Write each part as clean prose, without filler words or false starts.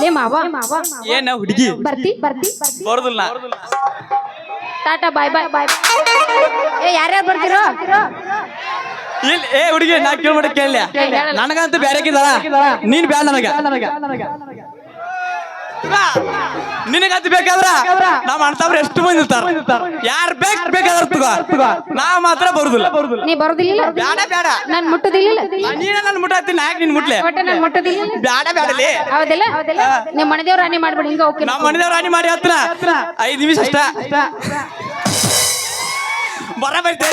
ಲೇ ಮಾವ ಏನ ಹುಡುಗಿ ಬರ್ತಿ ಬರೋದಿಲ್ಲ ಟಾಟಾ ಬಾಯ್ ಬಾಯ್ ಬಾಯ್ ಏ ಯಾರ್ಯಾರು ಬರ್ತೀರೋ ಇಲ್ಲ ಏ ಹುಡುಗಿ ನಾ ಕೇಳ್ಬಿಟ್ಟು ಕೇಳಲಿ ನನಗಂತೂ ಬ್ಯಾರೆಕಿದಾರ ನೀನ್ ಬ್ಯಾಡ ನನಗ ನಿನಗಂತ ಬೇಕಾದ್ರ ನಾವ್ ಅಣ್ತಾವ್ರ ಎಷ್ಟು ಮಂದಿ ಇರ್ತಾರ ಯಾರು ಬೇಕಾದ್ರ ನಾ ಮಾತ್ರ ಬರುದಿಲ್ಲ ನೀ ಬರುದಿಲ್ಲ ಬ್ಯಾಡ ಬ್ಯಾಡ ನಾನ್ ಮುಟ್ಟುದಿಲ್ಲ ನೀನ ನನ್ ಮುಟ್ಟಾತಿ ನಾಯಕ್ ನಿನ್ ಮುಟ್ಲೆ ಒಟ್ಟ ನಾನ್ ಮುಟ್ಟುದಿಲ್ಲ ಬ್ಯಾಡ ಬ್ಯಾಡಲಿ ಹೌದಲ್ಲ ನಿಮ್ ಮನೆದೇವ್ರ ರಾಣಿ ಮಾಡ್ಬಿಡಿ ಹಿಂಗ ಓಕೆ ನಾವ್ ಮನೆದೇವ್ರ ರಾಣಿ ಮಾಡಿ ಹತ್ರ 5 ನಿಮಿಷ ಅಷ್ಟ ಬರಬರ್ತ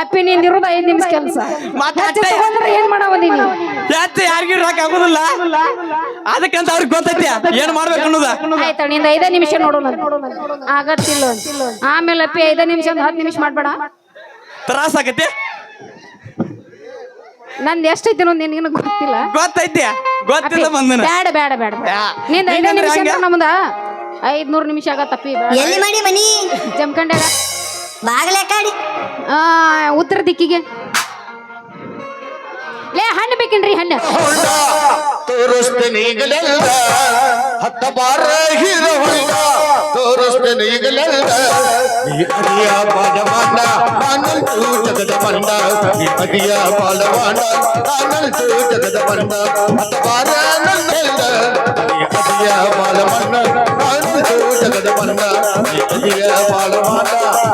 ಅಪ್ಪಿ ನಿಂದ ಇರೋದು 5 ನಿಮಿಷ ಕೆಲಸ ಮತ್ತೆ ಏನ್ ಮಾಡವ ನೀನು ಯಾಕೆ ಯಾರಿಗೂ ಇರಕ್ ಆಗುದಿಲ್ಲ ಅದಕ್ಕಂತ ಅವ್ರಿಗೆ ಗೊತ್ತೈತಿ ಏನ್ ಮಾಡ್ಬೇಕು ಅನ್ನೋದ ಆಯ್ತಾ ನಿಂದ 5 ನಿಮಿಷ ನೋಡೋಣ ಆಗತ್ತಿಲ್ಲ ಆಮೇಲೆ ಅಪ್ಪಿ 5 ನಿಮಿಷ 10 ನಿಮಿಷ ಮಾಡ್ಬೇಡ ತ್ರಾಸ ಆಗತ್ತೆ ನಂದು ಎಷ್ಟೈತಿ ಅನ್ನೋದು ನಿನಗೆ ಗೊತ್ತಿಲ್ಲ ಗೊತ್ತೈತಿ ಗೊತ್ತಿಲ್ಲ ಬಂದನ ಬೇಡ ಬೇಡ ಬೇಡ ನಿಂದ 5 ನಿಮಿಷ ಅಂದ್ರೆ ನಮ್ದ 500 ನಿಮಿಷ ಆಗತ್ತಪ್ಪಿ ಎಲ್ಲಿ ಮಾಡಿ ಮನಿ ಜಮಖಂಡ್ಯಾಗ ಬಾಗಲೇ ಕಾಡಿ ಉತ್ತರ ದಿಕ್ಕಿಗೆ ಲೇ ಹಣ್ಣು ಬೇಕೇನ್ರಿ ಹಣ್ಣು ತೋರಿಸ್ತೇನೆ ಈಗಲೆಲ್ಲ ಹತ್ತ ಬಾರ ಹೀರ ಹೊಂಡ ತೋರಿಸ್ತೇನೆ ಈಗಲೆಲ್ಲ ನೀ ಅದಿಯ ಬಾಲವಾನ ನಾನಂತೂ ಜಗದ ಮಂಡ ನೀ ಅದಿಯ ಬಾಲವಾನ ನಾನಂತೂ ಜಗದ ಮಂಡ ಹತ್ತ ಬಾರ ನನ್ನೆಲ್ಲ ನೀ ಅದಿಯ ಬಾಲವನ್ನ ನಾನಂತೂ ಜಗದ ಮಂಡ ನೀ ಅದಿಯ ಬಾಲವಾನ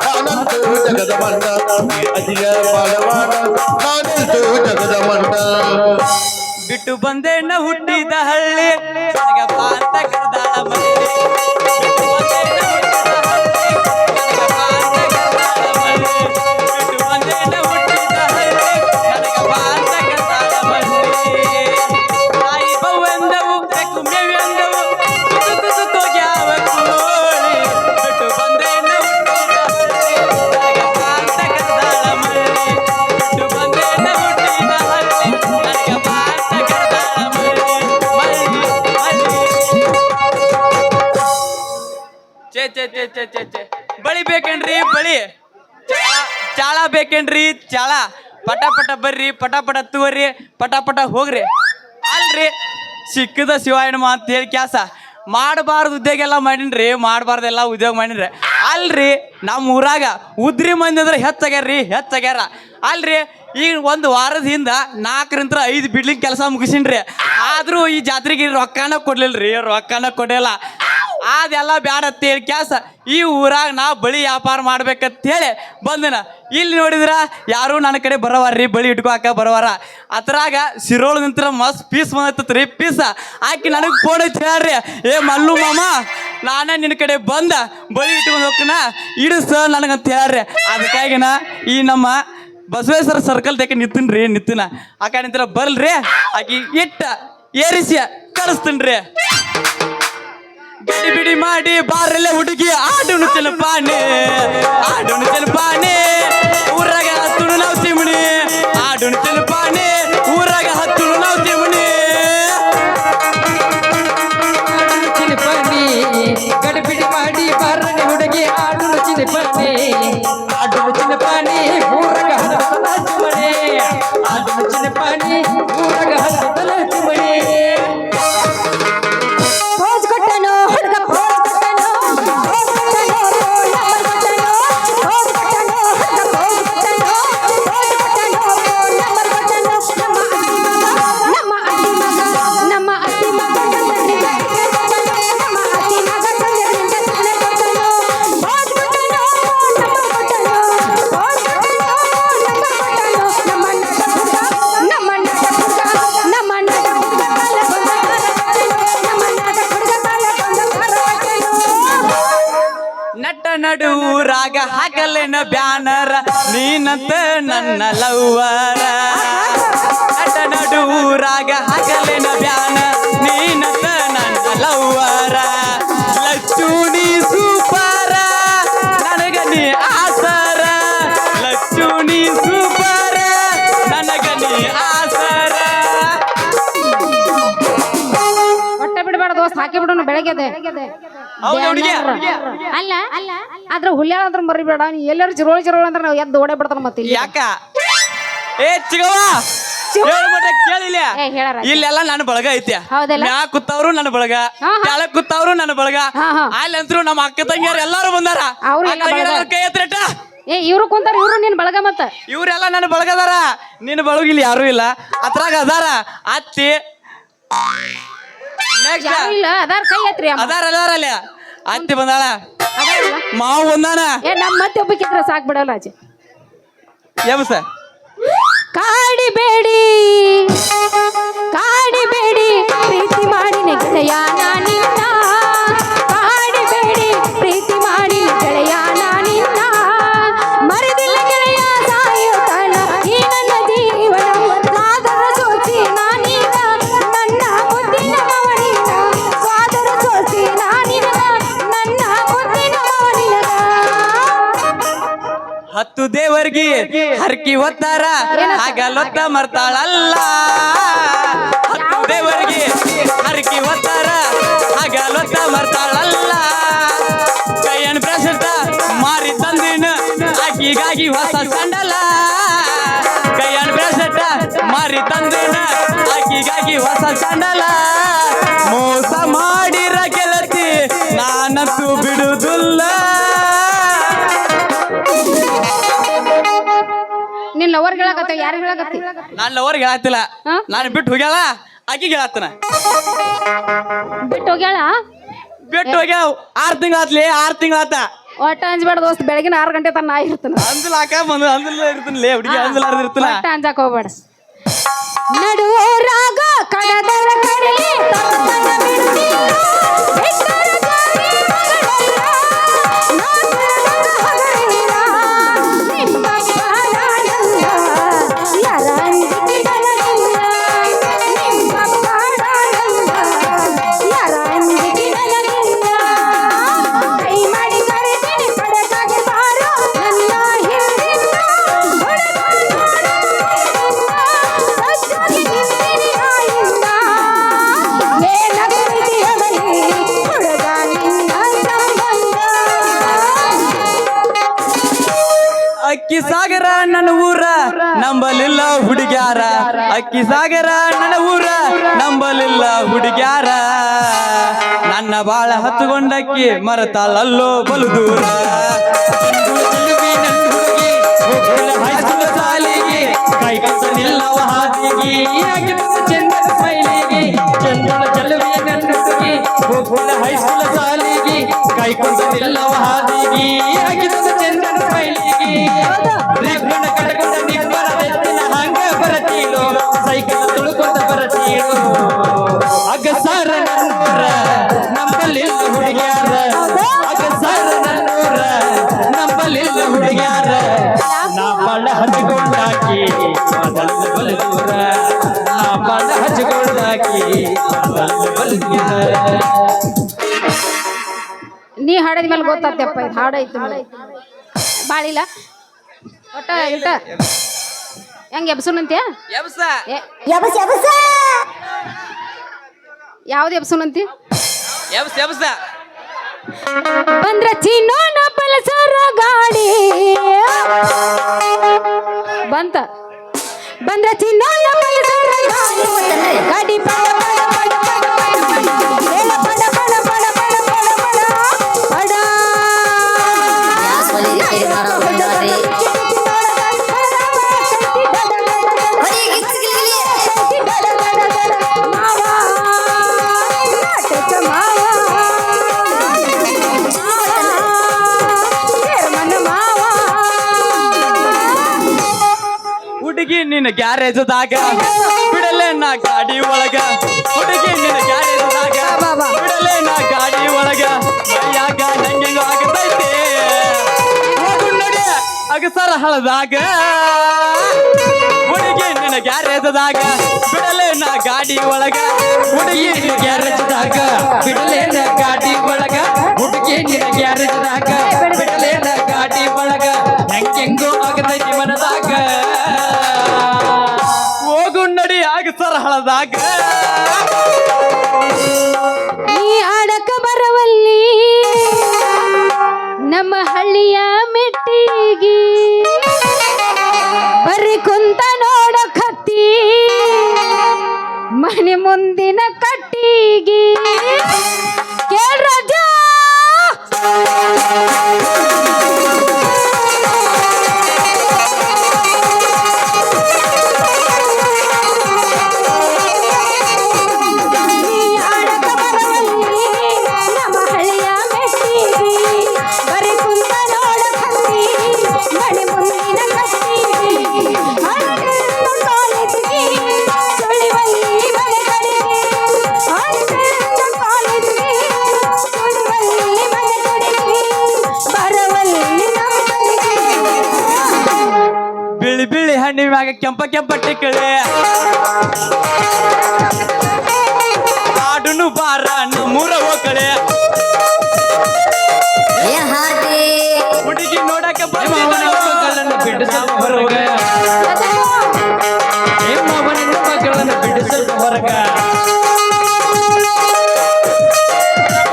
ನಾನಂತೂ ಜಗದ ಮಂಡ ನೀ ಅದಿಯ ಬಾಲವಾನ ನಾನಂತೂ ಜಗದ ಮಂಡ ಬಿಟ್ಟು ಬಂದೇನ ಹುಟ್ಟಿದ ಹಳ್ಳಿ ನನಗ ಬಾ ಅಂತ ಕರೆದಾಳ ಮಲ್ಲಿ ಬಿಟ್ಟು ಬಂದೇನ ಹುಟ್ಟಿದ ಹಳ್ಳಿ ನನಗ ಬಾ ಅಂತ ಕರೆದಾಳ ಮಲ್ಲಿ ಬಿಟ್ಟು ಬಂದೇನ ಹುಟ್ಟಿದ ಹಳ್ಳಿ ನನಗ ಬಾ ಅಂತ ಕರೆದಾಳ ಮಲ್ಲಿ ತಾಯಿ ಬವ್ವೆಂದವು ಬೆಕ್ಕು ಮೇವೆಂದವು ತುತು ತೋಗ್ಯಾವ ಕೋಳಿ ಬಿಟ್ಟು ಬಂದೇನ ಹುಟ್ಟಿದ ಹಳ್ಳಿ ನನಗ ಬಾ ಅಂತ ಕರೆದಾಳ ಮಲ್ಲಿ ಬಿಟ್ಟು ಬಂದೇನ ಹುಟ್ಟಿದ ಹಳ್ಳಿ ನನಗ ಬಾ ಬಳಿ ಬೇಕೇನ್ರಿ ಬಳಿ ಚಾಳ ಬೇಕೇನ್ರಿ ಚಾಳ ಪಟ ಪಟ ಬರ್ರಿ ಪಟ ಪಟ ತಗೋರಿ ಪಟ ಪಟ ಹೋಗ್ರಿ ಅಲ್ರಿ ಸಿಕ್ಕದ ಶಿವಾಯಣ ಅಂತ ಹೇಳಿ ಕ್ಯಾಸ ಮಾಡಬಾರ್ದು ಉದ್ಯೋಗ ಎಲ್ಲ ಮಾಡೀನ್ರಿ ಮಾಡಬಾರ್ದೆಲ್ಲ ಉದ್ಯೋಗ ಮಾಡೀನ್ರಿ ಅಲ್ರಿ ನಮ್ಮ ಊರಾಗ ಉದ್ರಿ ಮಂದಿ ಅಂದ್ರೆ ಹೆಚ್ಚಾಗ್ಯಾರ ಅಲ್ರಿ ಈಗ ಒಂದು ವಾರದ ಹಿಂದ 4ರಿಂದ 5 ಬಿಡ್ಲಿಂಗ್ ಕೆಲಸ ಮುಗಿಸಿನ್ರಿ ಆದ್ರೂ ಈ ಜಾತ್ರೆಗೆ ರೊಕ್ಕನ ಕೊಡ್ಲಿಲ್ಲ ಅದೆಲ್ಲ ಬ್ಯಾಡ ಅಂತೇಳಿ ಕ್ಯಾಸ ಈ ಊರಾಗ ನಾ ಬಳಿ ವ್ಯಾಪಾರ ಮಾಡ್ಬೇಕಂತೇಳಿ ಬಂದನ ಇಲ್ಲಿ ನೋಡಿದ್ರ ಯಾರು ನನ್ನ ಕಡೆ ಬರವಾರ್ರಿ ಬಳಿ ಇಟ್ಕೋಕ ಬರವಾರ ಅದ್ರಾಗ ಸಿರೋಳು ನಿಂತರ ಮಸ್ತ್ ಪೀಸ್ ಬಂದೈತ್ರಿ ಪೀಸ ಆಕಿ ನನಗೆ ಫೋನ್ ಐತಿ ಹೇಳ್ರಿ ಏ ಮಲ್ಲು ಮಾಮ ನಾನೇ ನಿನ್ನ ಕಡೆ ಬಂದ ಬಳಿ ಇಟ್ಕೊಂಡು ಹೋಗ್ಕನ ಇಡಿಸ ನನಗಂತ ಹೇಳ್ರಿ ಅದಕ್ಕಾಗಿನ ಈ ನಮ್ಮ ಬಸವೇಶ್ವರ ಸರ್ಕಲ್ ತಕ್ಕ ನಿತ್ತಿನ ಆ ಕಡೆ ನಿಂತರ ಬರ್ಲ್ರಿ ಆಕಿ ಇಟ್ಟ ಏರಿಸಿ ಕಳಿಸ್ತೀನ್ರಿ ಬಿಡಿ ಬಿಡಿ ಮಾಡಿ ಬಾರಲ್ಲೇ ಹುಡುಗಿ ಆಡುನು ಚೆಲಪಾನೆ ಊರಾಗ ಹತ್ತುನು ನಾವು ಚಿಮಣಿ ಆಡುನು ಚೆಲಪಾನೆ ಊರಾಗ ಹತ್ತುನು ನಾವು ಚಿಮಣಿ ಗಡಿ ಬಿಡಿ ಮಾಡಿ ಬಾರನೆ ಹುಡುಗಿ ಆಡುನು ಚಿಲಪಾನೆ ಊರಾಗ ಹತ್ತಲ ಚಿಮಣಿ ಆಡುನು ಚಿಲಪಾನೆ ಊರಾಗ ಹತ್ತಲ ಚಿಮಣಿ ನಡುರಾಗ ಹಾಕಲೇನ ಬ್ಯಾನರ ನೀನಂತ ನನ್ನ ಲವ್ವರ ನಡುರಾಗ ಹಾಕಲೇನ ಬ್ಯಾನರ ನೀನಂತ ನನ್ನ ಲವ್ವರ ಲಚ್ಚುಣಿ ಸೂಪರ ನನಗ ನೀ ಆಸರ ಲಚ್ಚುಣಿ ಸೂಪರ ನನಗ ನೀ ಆಸರ ಹೊಟ್ಟೆ ಬಿಡಬೇಡ ದೋಸ್ತ ಹಾಕಿ ಬಿಡೋಣ ಬೆಳಗ್ಗೆ ಅಲ್ಲ ಆದ್ರೆ ಹುಲ್ಯಾಳ ಅಂದ್ರೆ ಮರಿಬೇಡ ನೀ ಎಲ್ಲರೂ ಚಿರೋಳಿ ಅಂದ್ರೆ ನಾವು ಎದ್ದು ಓಡೇ ಬಿಡ್ತಾನ ಮತ್ತೆ ಯಾಕ ಏ ಚಿಗವ್ವ ಹೇಳ್ಬಿಟ್ಟ ಕೇಳಿಲ್ಲ ಏ, ಹೇಳಾರ. ಇಲ್ಲೆಲ್ಲ ನನ್ನ ಬಳಗ ಐತಿ ಹೌದಲ್ಲ? ಮ್ಯಾ ಕೂತವ್ರು ನನ್ನ ಬಳಗ ಹಾ, ಹಾ. ಕೆಳಗ್ ಕೂತವ್ರು ನನ್ನ ಬಳಗ ಹಾ, ಹಾ. ಅಲ್ಲಂತ್ರು ನಮ್ಮ ಅಕ್ಕ ತಂಗಿಯರು ಎಲ್ಲಾರು ಬಂದಾರ ಅವ್ರು ಎಲ್ಲ ಅಕ್ಕ ತಂಗಿಯರು ಬಳಗ. ಎಲ್ಲಾರು ಕೈ ಎತ್ತರಟ ಏ ಇವ್ರು ಕುಂತಾರ ಇವ್ರು ನಿನ್ ಬಳಗ ಮತ್ತ ಇವ್ರೆಲ್ಲ ನನ್ನ ಬಳಗದಾರ ನಿನ್ನ ಬಳಗಿಲ್ಲ ಯಾರು ಇಲ್ಲ ಅದ್ರಾಗ ಅದಾರ ಅತ್ತಿ ನೆಕ್ಸ್ಟ್ ಯಾರು ಇಲ್ಲ ಅದಾರ ಕೈ ಎತ್ರಿ ಅಮ್ಮ. ಅದಾರ ಅಲ್ಲಿ ಅತ್ತಿ ಬಂದಾಳ ಅದಾರಲ್ಲ? ಮಾವು ಬಂದಾನ ಏ ನಮ್ಮ ಮತ್ತೆ ಒಬ್ಬಕ್ಕಿದ್ರೆ ಸಾಕ್ ಬಿಡಲ್ಲ ಅಜ್ಜಿ ಎಬ್ಸ ಕಾಡಿಬೇಡಿ ಕಾಡಿಬೇಡಿ ಪ್ರೀತಿ ಮಾಡಿ ಗೆಳೆಯ ನಾನಿನ್ನ ಕಾಡಿಬೇಡಿ ಪ್ರೀತಿ ಮಾಡಿ ಗೆಳೆಯ ನಾನಿನ್ನ ಮರೆದಿಲ್ಲ ಗೆಳೆಯ ಸಾಯುತ್ತಾನ ಈ ನನ್ನ ಜೀವನ ಸಾದರ ಸೋಚಿ ನಾನೀಗ ನನ್ನ ಮುದ್ದಿನ ಮವನಿನ ಸಾದರ ಸೋಚಿ ನಾನಿನ ನನ್ನ ಮುದ್ದಿನ ಮವನಿನ 10 ದೇವರ್ಗಿ ಹರ್ಕಿ ಒತ್ತಾರ ಹಾಗಲೊತ್ತ ಮರ್ತಾಳಲ್ಲ 10 ದೇವರ್ಗಿ ಹರ್ಕಿ ಒತ್ತಾರ ಹಾಗಲೊತ್ತ ಮರ್ತಾಳಲ್ಲ ಕೈಯನ್ ಪ್ರಸಿದ್ಧ ಮಾರಿ ತಂದಿನ ಆಕಿಗಾಗಿ ಹೊಸ ಸಂಡಲ ಕೈಯನ್ ಪ್ರಸಿದ್ಧ ಮಾರಿ ತಂದಿನ ಆಕಿಗಾಗಿ ಹೊಸ ಸಂಡಲ ಮೋಸ ಮಾಡಿರ ಗೆಳತಿ ನಾನಂತೂ ಬಿಡುದಿಲ್ಲ ನಿನ್ ಲವರ್ ಹೇಳಕತ್ತ ಯಾರು ಹೇಳಕತ್ತಿ ನಾನು ಲವರ್ಗೆ ಹೇಳತ್ತಿಲ್ಲ ಹಾ? ನಾನು ಬಿಟ್ಟು ಹೋಗ್ಯಾಳ ಆಕಿಗೆ ಹೇಳತ್ತನ ಬಿಟ್ಟು ಹೋಗ್ಯಾಳ ಬಿಟ್ಟು ಹೋಗ್ಯಾವ 6 ತಿಂಗಳಾತ್ಲಿ 6 ತಿಂಗಳಾತ ಒಟ್ಟ ಅಂಜಬೇಡ ದೋಸ್ತ್ ಬೆಳಗಿನ 6 ಗಂಟೆ ತನ ನಾ ಇರ್ತಾನ ಅಂಜಲಾಕ ಬಂದು ಅಂಜಲ ಇರ್ತೀನಿ ಹುಡುಗಿ ಅಂಜಲಾರ್ದ ಇರ್ತಾನ ಒಟ್ಟ ಅಂಜಾಕ ಹೋಗ್ಬೇಡ ನಡುವ ರಾಗ ಕಡದರ ಕಡಲೆ ತಪ್ಪನ ಬಿಡ್ತಿಲ್ಲ ಬಿಟ್ಟರ ಜಾರಿ ಮಗಳಲ್ಲ ನಾಗರದ ಹಗಲಿಲ್ಲ ನಿಮ್ಮ ಪಾಡಾನಲ್ಲ ಯಾರ ಅಂಜಿಕಿಡಲಿಲ್ಲ ನಿಮ್ಮ ಪಾಡಾನಲ್ಲ ಯಾರ ಅಂಜಿಕಿಡಲಿಲ್ಲ ಕೈ ಮಾಡಿ ಕರೆದಿನಿ ಪಡಕಾಗೆ ಬಾರೋ ನನ್ನ ಹಿಂದಿನ ಅಕ್ಕಿ ಸಾಗರ ನನ್ನ ಊರ ನಂಬಲಿಲ್ಲ ಹುಡುಗ್ಯಾರ ಅಕ್ಕಿ ಸಾಗರ ನನ್ನ ಊರ ನಂಬಲಿಲ್ಲ ಹುಡುಗ್ಯಾರ ನನ್ನ ಬಾಳ ಹತ್ತುಕೊಂಡಕ್ಕಿ ಮರತಾಳಲ್ಲೋ ಬಲು ದೂರ ಸಾಲಿಗೆ ಕೈ ಕಸನಿಲ್ಲವ ಹಾದಿಗೆ ಚಂದನ ಸ್ಮೈಲಿಗೆ ಚಂದನ ಚಲುವೆ ನನ್ನೊಟ್ಟಿಗೆ ಹೋಗುವ ಹೈಸ್ಕೂಲ ಸಾಲಿಗೆ ಕೈ ಕಸನಿಲ್ಲವ ಹಾದಿಗೆ ಚಂದನ ಸ್ಮೈಲಿಗೆ ರಿಬ್ಬನ ಕಟ್ಕೊಂಡ ನಿಬ್ಬರ ಬೆತ್ತಿನ ಹಂಗ ಬರತೀಳು ಸೈಕಲ್ ತುಳ್ಕೊಂಡ ಬರತೀಳು ಅಗಸಾರ ನನ್ನೂರ ನಂಬಲಿಲ್ಲ ಹುಡುಗ್ಯಾರ ಅಗಸಾರ ನನ್ನೂರ ನಂಬಲಿಲ್ಲ ಹುಡುಗ್ಯಾರ ನಾ ಬಾಳ ಹಚ್ಕೊಂಡಾಕಿ ಅದಲ್ಲ ಬಲು ದೂರ ನಾ ಬಾಳ ಹಚ್ಕೊಂಡಾಕಿ ಅದಲ್ಲ ಬಲು ದೂರ ನೀ ಹಾಡಿದ ಮೇಲೆ ಗೊತ್ತಾಗ್ತಪ್ಪ ಇದು ಹಾಡೈತಿ ಬಾಳಿಲ್ಲ ಒಟ್ಟ ಇಟ ಹೆಂಗ್ ಎಬ್ಸುನಂತ್ಯ ಎಬ್ಸ ಯಬಸ್ ಯಬಸ್ ಯಾವ್ದು ಎಬ್ಸುನಂತಿ ಎಬ್ಸ ಎಬ್ಸ ಬಂದ್ರ ಚಿನ್ನೋನ ಪಲ್ಸರ ಗಾಡಿ ಬಂತ ಬಂದ್ರ ಚಿನ್ನೋನ ಪಲ್ಸರ ಗಾಡಿ ಗಾಡಿ ಪಡ ಪಡ ಪಡ ಪಡ ಪಡ ಹೇಳ ಪಡ ಪಡ ಪಡ ಪಡ ಪಡ ಪಡ ಪಡ ಹುಡುಗಿ ನಿನ್ನ ಗ್ಯಾರೇಜದಾಗ ಬಿಡಲೆ ನಾ ಗಾಡಿ ಒಳಗ ಹುಡುಗಿ ನಿನ್ನ ಗ್ಯಾರೇಜದಾಗ ಬಿಡಲೆ ನಾ ಗಾಡಿ ಒಳಗ ಮೈಯಾಗ ನಂಗೆಂಗ ಆಗತೈತೆ ಹೋಗು ನೋಡಿ ಅಗಸರ ಹಳದಾಗ ಹುಡುಗಿ ನಿನ್ನ ಗ್ಯಾರೇಜದಾಗ ಬಿಡಲೆ ನಾ ಗಾಡಿ ಒಳಗ ಹುಡುಗಿ ನಿನ್ನ ಗ್ಯಾರೇಜದಾಗ ಬಿಡಲೆ ನಾ ಗಾಡಿ ಒಳಗ ಹುಡುಗಿ ನಿನ್ನ ಗ್ಯಾರೇಜದಾಗ ಬಿಡಲೆ ನಾ ಗಾಡಿ ಒಳಗ ಹೆಂಗೆಂಗೋ ಆಗತೈತಿ ಮನದಾಗ ಹೋಗು ನಡಿ ಅಗಸರ ಹಳದಾಗ ನೀ ಆಡಕ ಬರವಲ್ಲಿ ನಮ್ಮ ಹಳ್ಳಿಯ ಮೆಟ್ಟಿಗಿ ಬರ್ರಿ ಕುಂತ ನೋಡ ಕತ್ತಿ ಮೆಟ್ಟಿಗಿ ಕೇಳ್ ರಾಜ ನೀ ಆಡಕ ಬರವಲ್ಲಿ ನಮ್ಮ ಹಳ್ಳಿಯ ಮೆಟ್ಟಿಗಿ ಬರೀ ಕುಂತ ನೋಡ ಹತ್ತಿ ಮನೆ ಮುಂದಿನ ಕಟ್ಟಿಗಿ ಅಂಟೆಲ್ಲ ಕಾಲೇಜಿಗೆ ಸುಳಿವಲ್ಲಿ ಮನೆಗಳಿಗೆ ಅಂಟೆಲ್ಲ ಕಾಲೇಜಿಗೆ ಸುಳಿವಲ್ಲಿ ಮನೆಗಳಿಗೆ ಬರವಲ್ಲಿ ನಮ್ಮನೆಗೆ ಬಿಳಿ ಬಿಳಿ ಹಣ್ಣಿನ ಮ್ಯಾಗ ಕೆಂಪ ಕೆಂಪ ಟಿಕ್ಕಳೆ ಆಡುನು ಬಾರ ನಮ್ಮೂರ ಹೋಕಳೆ ಏ ಹಾಟಿ ಹುಡುಗಿ ನೋಡಕ್ಕೆ ಬಂದಿದ್ದಳು. ಬಿಡಿಸಲು ಹೊರಗ ಮಗನಿಂದ ಮಕ್ಕಳನ್ನು ಬಿಡಿಸಲು ಹೊರಗ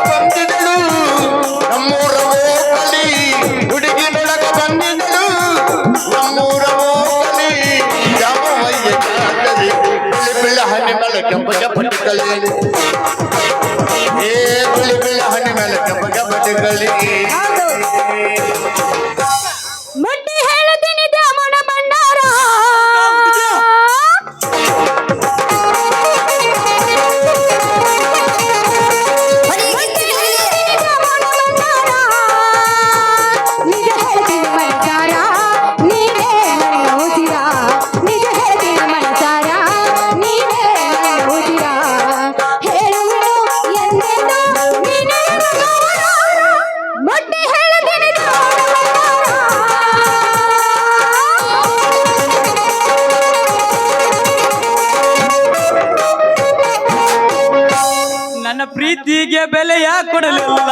ಬಂದಿದ್ದಳು ನಮ್ಮೂರ ಓಕಲಿ ಹುಡುಗಿ ನೊಳಗ ಬಂದಿದ್ದಳು ನಮ್ಮೂರ ಓಕಲಿ ಯಾವ ವಯ್ಯ ಜಾತರಿ ಬಿಳಿ ಬಿಳಿ ಹಣ್ಣಿ ಮೇಲೆ ಕೆಂಪ ಕೆಂಪಟ್ಟಿಕಲಿ ಏ ಬಿಳಿ ಬಿಳಿ ಹಣ್ಣಿ ಮೇಲೆ ಕೆಂಪ ಕೆಂಪಟ್ಟಿಕಲಿ ಮುಟ್ಟಿ ಹೇಳ್ತೀನಿ ದ್ಯಾಮನ ಭಂಡಾರ ನಿಜ ಹೇಳ್ತೀನಿ ಮನಸಾರ ನೀನೇ ನನ್ನ ಉಸಿರ ನಿಜ ಹೇಳ್ತೀನಿ ಮನಸಾರ ನೀನೇ ನನ್ನ ಉಸಿರ ಹೇಳುವುದು ಎಂದೆಂದು ನೀನೇ ನನ್ನ ಗೌರ. ಮುಟ್ಟಿ ಹೇಳ್ತೀನಿ ದ್ಯಾಮನ ನನ್ನ ಪ್ರೀತಿಗೆ ಬೆಲೆಯ ಕೊಡಲಿಲ್ಲ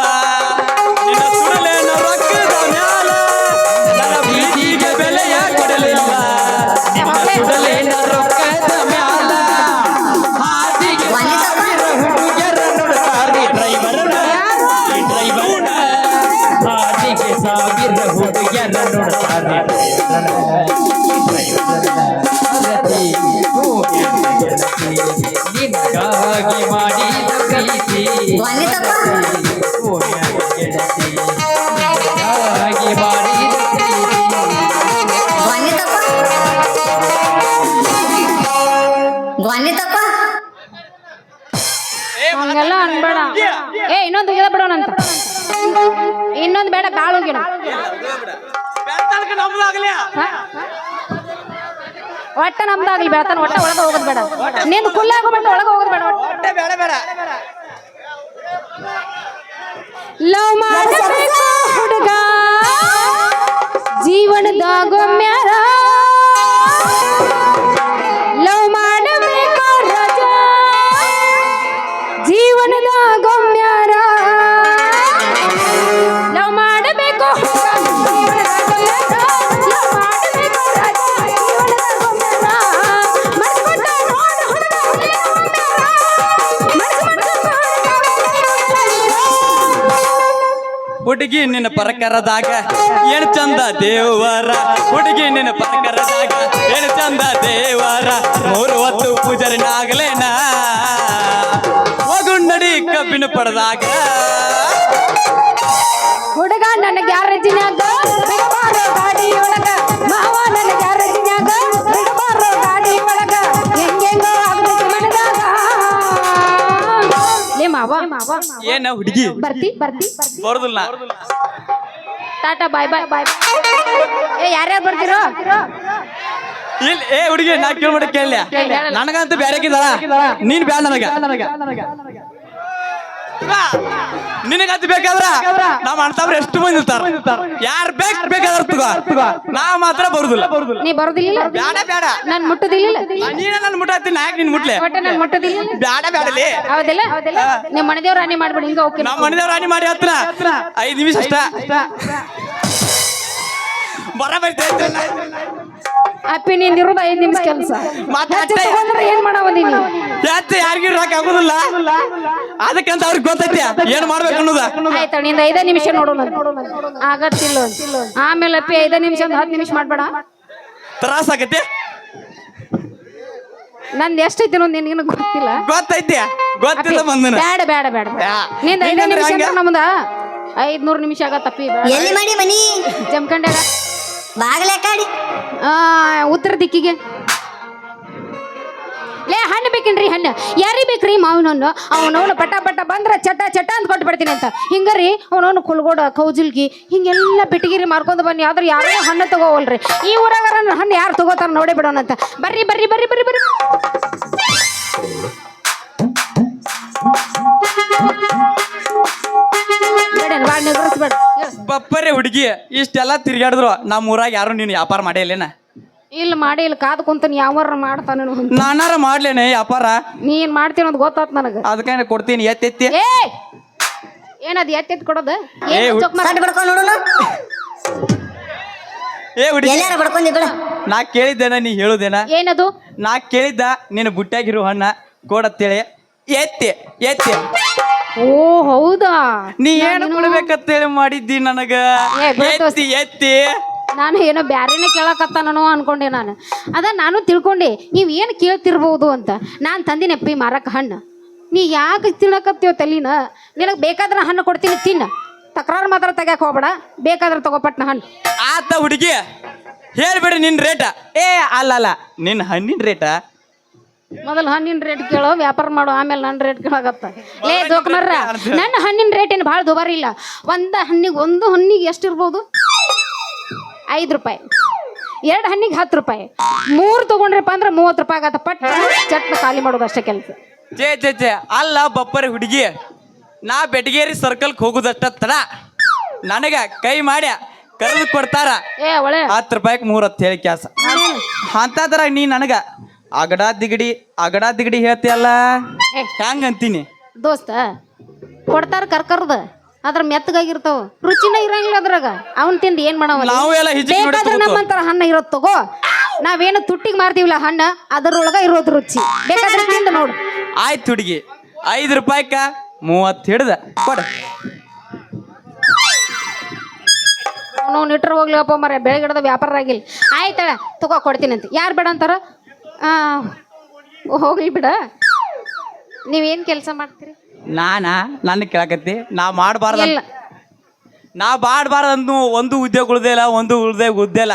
ನಿನ್ನ ಸುಡಲೇನ ರೊಕ್ಕದ ಮ್ಯಾಲ ನನ್ನ ಪ್ರೀತಿಗೆ ಬೆಲೆಯ ಕೊಡಲಿಲ್ಲ ನಿಮ್ಮ ಸುಡಲೇನ ರೊಕ್ಕದ ಮ್ಯಾಲ ಹಾದಿಗೆ ಸಾವಿರ ಹುಡುಗರ ನೋಡ್ತಾರಿ ಡ್ರೈವರ್ನ ಹಾದಿಗೆ ಸಾವಿರ ಹುಡುಗರ ನೋಡ್ತಾರಿ ನಿನಗಾಗಿ ಮಾಡಿದ ಪ್ರೀತಿ ಧ್ವನಿ ತಪ್ಪ ನಿನಗಾಗಿ ಮಾಡಿದ ಪ್ರೀತಿ ಧ್ವನಿ ತಪ್ಪ ಧ್ವನಿ ತಪ್ಪ ಹಂಗೆಲ್ಲ ಅನ್ಬೇಡ. ಏ ಇನ್ನೊಂದು ಗಿಡ ಬಿಡೋಣಂತ ಇನ್ನೊಂದು ಬೇಡ ಕಾಳು ಗಿಡ ಒಟ್ಟ ನಮ್ದಾಗ್ಲಿ ಬೆಳತಾನ ಒಟ್ಟ ಒಳಗ ಹೋಗೋದ್ ಬೇಡ ನಿಂದು ಕುಲ್ಲಾಗ ಬಿಟ್ಟು ಒಳಗ ಹೋಗೋದ್ ಬೇಡ ಬೇಡ ಬೇಡ ಲವ್ ಮಾಡಬೇಕು ಹುಡುಗ ಜೀವನದಾಗೊಮ್ಮ್ಯಾರ ಲವ್ ಮಾಡಬೇಕು ರಾಜ ಜೀವನದಾಗೊಮ್ಮ್ಯಾರ ಲವ್ ಮಾಡಬೇಕು ಹುಡುಗ ಜೀವನದಾಗೊಮ್ಮ್ಯಾರ ಲವ್ ಮಾಡಬೇಕು ರಾಜ ಜೀವನದಾಗೊಮ್ಮ್ಯಾರ ಮನಸ್ಸು ನೋಡು ಹುಡುಗ ಹುಡುಗಿ ನಿನ್ನ ಪರಕರದಾಗ ಏನ್ ಚಂದ ದೇವರ ಹುಡುಗಿ ನಿನ್ನ ಪರಕರದಾಗ ಏನ್ ಚಂದ ದೇವರ 3 ಹೊತ್ತು ಪೂಜರಿನಾಗಲೇನ ಹೋಗುಂಡಡಿ ಕಬ್ಬಿನ ಪಡೆದಾಗ ಹುಡುಗ ನನ್ನ ಗ್ಯಾರೇಜಿನ್ಯಾಗ ಬಿಡಬಾರೋ ಗಾಡಿ ಒಳಗ ಮಾವ ನನ್ನ ಗ್ಯಾರೇಜಿನ್ಯಾಗ ಬಿಡಬಾರೋ ಗಾಡಿ ಒಳಗ ಹೆಂಗೆಂಗೋ ಆಗ್ಬೇಕು ಮನದಾಗ ಲೇ ಮಾವ ಏನ ಹುಡುಗಿ ಬರ್ತಿ ಬರುದಿಲ್ಲ ಟಾಟಾ ಬಾಯ್ ಬಾಯ್ ಬಾಯ್ ಏ ಯಾರ್ಯಾರು ಬರ್ತಿರೋ ಇಲ್ಲ ಏ ಹುಡುಗಿ ನಾ ಕೇಳ್ಬಿಡ ಕೇಳ ನನಗಂತೂ ಬ್ಯಾರೆಕಿದಾಳ ನೀನ್ ಬ್ಯಾಡ ನನಗ ನಿನಗಂತ ಬೇಕಾದ್ರ ನಾವ್ ಅಣ್ತಾವ್ರ ಎಷ್ಟು ಮಂದಿ ಇರ್ತಾರ ಯಾರ್ ಬೇಕಾದ್ರ ನಾ ಮಾತ್ರ ಬರುದಿಲ್ಲ ನೀ ಬರೋದಿಲ್ಲ ಬ್ಯಾಡ ಬ್ಯಾಡ ನಾನ್ ಮುಟ್ಟುದಿಲ್ಲ ನೀನ ನನ್ ಮುಟ್ಟಾತಿ ನಾಯಕ್ ನಿನ್ ಮುಟ್ಲೆ ಒಟ್ಟ ನಾನ್ ಮುಟ್ಟುದಿಲ್ಲ ಬ್ಯಾಡ ಬ್ಯಾಡಲಿ ಹೌದಿಲ್ಲ ನಿಮ್ಮ ಮನೆದೇವ್ರ ರಾಣಿ ಮಾಡ್ಬಿಡಿ ಹಿಂಗ ಓಕೆ ನಾವ್ ಮನೆದೇವ್ರ ರಾಣಿ ಮಾಡಿ ಹತ್ರ 5 ನಿಮಿಷ ಅಷ್ಟ ಬರಬೈತೆ ಅಪ್ಪಿ ನಿಂದಿರೋದು 5 ನಿಮಿಷ ಕೆಲಸ ಮತ್ತೆ ಹೆಚ್ಚು ತಗೊಂಡ್ರೆ ಏನ್ ಮಾಡವದೀನಿ ಯಾಕೆ ಯಾರಿಗೂ ಇರಾಕ್ ಆಗುದಿಲ್ಲ ಅದಕ್ಕಂತ ಅವ್ರಿಗೆ ಗೊತ್ತೈತಿ ಏನ್ ಮಾಡ್ಬೇಕು ಅನ್ನೋದ ಆಯ್ತು ನಿಂದ 5 ನಿಮಿಷ ನೋಡೋಣ ಆಗತ್ತಿಲ್ಲ ಆಮೇಲೆ ಅಪ್ಪಿ 5 ನಿಮಿಷ 10 ನಿಮಿಷ ಮಾಡ್ಬೇಡ ತ್ರಾಸ ಆಗತ್ತೆ ನಂದು ಎಷ್ಟೈತಿ ನಿನಗೆ ಗೊತ್ತಿಲ್ಲ ಗೊತ್ತೈತಿ ಗೊತ್ತಿಲ್ಲ ಬಂದನ ಬೇಡ ಬೇಡ ಬೇಡ ಯಾ. ನಿಂದ 5 ಹಿಂಗಂದ್ರೆ ನಿಮಿಷ ಹಂಗ? ಅಂದ್ರೆ ನಮ್ದ 500 ನಿಮಿಷ ಆಗತ್ತಪ್ಪಿ ಬೇಡ ಎಲ್ಲಿ ಮಾಡಿ ಮನಿ ಜಮಖಂಡ್ಯಾಗ ಬಾಗ್ಲೆ ಕಾಡಿ ಉತ್ತರ ದಿಕ್ಕಿಗೆ ಲೇ ಹಣ್ಣು ಬೇಕೇನ್ರಿ ಹಣ್ಣು ಯಾರಿಗೆ ಬೇಕ್ರಿ ಮಾವಿನ ಹಣ್ಣು ಅವನವನು ಪಟ ಪಟ ಬಂದ್ರೆ ಚಟ ಚಟ ಅಂತ ಕೊಟ್ಟು ಬಿಡ್ತೀನಿ ಅಂತ ಹಿಂಗರಿ ಅವನವನು ಕುಲ್ಗೋಡ ಕೌಜಿಲ್ಗಿ ಹಿಂಗೆಲ್ಲ ಬೆಟಗಿರಿ ಮಾರ್ಕೊಂಡು ಬನ್ನಿ ಆದ್ರೆ ಯಾರೋ ಹಣ್ಣು ತಗೋವಲ್ರಿ ಈ ಊರಾಗ ಹಣ್ಣು ಯಾರು ತಗೋತಾರ ನೋಡೇ ಬಿಡೋಣ ಅಂತ ಬರ್ರಿ ಬರ್ರಿ ಬರ್ರಿ ಬರ್ರಿ ಬರ್ರಿ ಬಾಳ ನಿಗ್ರಸ್ಬೇಡ ಬಪ್ಪರೆ ಹುಡುಗಿ ಇಷ್ಟೆಲ್ಲ ತಿರ್ಗಾಡಿದ್ರು ನಮ್ಮ ಊರಾಗ ಯಾರು ನೀನು ವ್ಯಾಪಾರ ಮಾಡೇಲೇನ ಇಲ್ಲ ಮಾಡಿ ಇಲ್ಲಿ ಕಾದು ಕುಂತಾನೆ ಯಾವಾರ ಮಾಡ್ತಾನೆ ನಾನಾರ ಮಾಡ್ಲೇನೆ ವ್ಯಾಪಾರ ನೀನ್ ಮಾಡ್ತೀನಿ ಅಂತ ಗೊತ್ತಾತ್ ನನಗ ಅದಕ್ಕೆ ಕೊಡ್ತೀನಿ ಎತ್ತೆತ್ತಿ ಏ ಏನದು ಎತ್ತೆತ್ ಕೊಡೋದು ಏ, ಏನ್ ಚೊಕ್ ಮಾರ ಸಟ್ ಬಡ್ಕೊಂಡು ನೋಡೋಣ ಏ ಹುಡುಗಿ ಎಲ್ಲಾರ ಬಡ್ಕೊಂಡಿ ಬಿಡ ನಾ ಕೇಳಿದ್ದೇನ ನೀ ಹೇಳುದೇನ ಏನದು ನಾ ಕೇಳಿದ್ದ ನೀನು ಬುಟ್ಟ್ಯಾಗಿರೋ ಹಣ್ಣ ಕೊಡತ್ತೇಳಿ ಎತ್ತಿ ಎತ್ತಿ ಓ ಹೌದಾ ನೀ ಏನು ಕೊಡ್ಬೇಕಂತೇಳಿ ಮಾಡಿದ್ದಿ ನನಗ ಏ, ಬಿಡು ಎತ್ತಿ ಎತ್ತಿ ನಾನು ಏನೋ ಬ್ಯಾರೇನೆ ಕೇಳಕತ್ತಾನೋ ಅನ್ಕೊಂಡೆ ನಾನು ಅದ ನಾನು ತಿಳ್ಕೊಂಡೆ ನೀವ್ ಏನ್ ಕೇಳ್ತಿರ್ಬೋದು ಅಂತ ನಾನ್ ತಂದಿನಪ್ಪಿ ಮಾರಕ ಹಣ್ಣು ನೀ ಯಾಕೆ ತಿನ್ನಕತ್ತೀವ ತಲಿನ ನಿನಗೆ ಬೇಕಾದ್ರೆ ಹಣ್ಣು ಕೊಡ್ತೀನಿ ತಿನ್ನ ತಕರಾರು ಮಾತ್ರ ತೆಗ್ಯಾಕ ಹೋಗ್ಬೇಡ ಬೇಕಾದ್ರೆ ತಗೋಪಟ್ನ ಹಣ್ಣು ಆತ ಹುಡುಗಿ ಹೇಳ್ಬೇಡಿ ನಿನ್ ರೇಟ ಏ ಅಲ್ಲ ನಿನ್ ಹಣ್ಣಿನ ರೇಟ ಮೊದಲು ಹಣ್ಣಿನ ರೇಟ್ ಕೇಳೋ ವ್ಯಾಪಾರ ಮಾಡೋ ಆಮೇಲೆ ನನ್ನ ರೇಟ್ ಕೇಳಾಗತ್ತ ಲೇ ಜೋಕಮರ್ರ ನನ್ನ ಹಣ್ಣಿನ ರೇಟ್ ಏನು ಭಾಳ ದುಬಾರಿ ಇಲ್ಲ ಒಂದು ಹಣ್ಣಿಗೆ ಎಷ್ಟು ಇರ್ಬೋದು 5 ರೂಪಾಯಿ 2 ಹಣ್ಣಿಗೆ 10 ರೂಪಾಯಿ 3 ತಗೊಂಡ್ರಪ್ಪ ಅಂದ್ರೆ 30 ರೂಪಾಯಿ ಆಗತ್ತ ಪಟ್ ಚಟ್ನ ಖಾಲಿ ಮಾಡೋದು ಅಷ್ಟೇ ಕೆಲಸ ಚೇ ಅಲ್ಲ ಬಪ್ಪರೆ ಹುಡುಗಿ ನಾ ಬೆಟಗೇರಿ ಸರ್ಕಲ್ಗೆ ಹೋಗುದಷ್ಟ ತಡ ನನಗ ಕೈ ಮಾಡ್ಯ ಕರೆದು ಕೊಡ್ತಾರ ಏ ಒಳ್ಳೆ 10 ರೂಪಾಯಿಗೆ 3 ಅಂತ ಹೇಳಿ ಕ್ಯಾಸ ಅಂತದ್ರಾಗ ನೀ ನನಗ ಅಗಡ ದಿಗಡಿ ಹೇಳ್ತಿಯಲ್ಲ ಏ. ಹೆಂಗ್ ಅಂತೀನಿ ದೋಸ್ತ ಕೊಡ್ತಾರ ಕರ್ಕರ್ದ ಅದ್ರ ಮೆತ್ತಗಾಗಿರ್ತಾವ ರುಚಿನ ಇರಂಗಿಲ್ಲ ಅದ್ರಾಗ ಅವನ್ ತಿಂದು ಏನ್ ಮಾಡವ ನಾವು ಎಲ್ಲ ಹಿಜಿಕ್ ನೋಡಿ ಬೇಕಾದ್ರೆ ತಗೋತಾವ. ನಮ್ಮಂತರ ಹಣ್ಣ ಇರೋದ್ ತಗೋ ನಾವೇನು ತುಟ್ಟಿಗೆ ಮಾರ್ತೀವಿಲ್ಲ ಹಣ್ಣ ಅದರೊಳಗ ಇರೋದ್ ರುಚಿ ಬೇಕಾದ್ರೆ ತಿಂದು ನೋಡು ಆಯ್ತು ಹುಡುಗಿ 5 ರೂಪಾಯಿಕ 30 ಹಿಡ್ದ ಕೊಡ ನಾವು ನಿಟ್ರ ಹೋಗ್ಲಿವಪ್ಪ ಮರ ಬೆಳಗಿಡದ ವ್ಯಾಪಾರ ಆಗಿಲ್ಲ ಆಯ್ತಳ ತಗೋ ಕೊಡ್ತೀನಿ ಅಂತ ಯಾರು ಬೇಡ ಅಂತಾರ ಹೋಗ್ಲಿ ಬಿಡ ನೀವೇನ್ ಕೆಲಸ ಮಾಡ್ತೀರಿ ನನ್ನ ಕೇಳಕತ್ತಿ ನಾ ಮಾಡಬಾರ್ದ ಇಲ್ಲ ನಾ ಮಾಡಬಾರ್ದಂದು ಒಂದು ಉದ್ಯೋಗ ಉಳ್ದಿಲ್ಲ ಒಂದು ಉದ್ದಿಲ್ಲ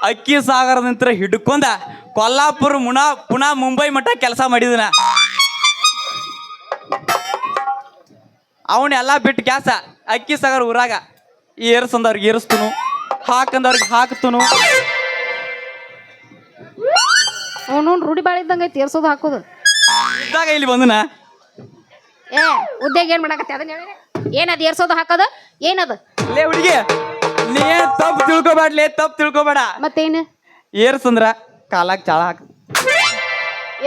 ಅಕ್ಕಿ ಸಾಗರದಂತ್ರ ಹಿಡ್ಕೊಂಡ ಕೊಲ್ಲಾಪುರ ಪುನಃ ಮುಂಬೈ ಮಟ್ಟ ಕೆಲಸ ಮಾಡಿದನ ಅವನ್ನೆಲ್ಲ ಬಿಟ್ಟು ಕ್ಯಾಸ ಅಕ್ಕಿ ಸಾಗರ ಊರಾಗ ಏರ್ಸಂದವ್ರಿಗೆ ಏರಿಸ್ತನು ಹಾಕಂದವ್ರಿಗೆ ಹಾಕ್ತನು ಅವನು ರೂಢಿ ಬಾಳ ಇದ್ದಂಗೆ ಐತಿ ಏರ್ಸೋದು ಹಾಕೋದು ಇದ್ದಾಗ ಇಲ್ಲಿ ಬಂದನ ಏ ಉದ್ಯೋಗ ಏನ್ ಮಾಡಕತ್ತೆ ಅದನ್ನ ಹೇಳಿ ಏನದು ಏರ್ಸೋದು ಹಾಕೋದು ಏನದು ಲೇ ಹುಡುಗಿ ನೀ ತಪ್ಪು ತಿಳ್ಕೊಬೇಡ ಮತ್ತೇನು ಏರ್ಸಂದ್ರ ಕಾಲಾಗ ಚಾಳ ಹಾಕ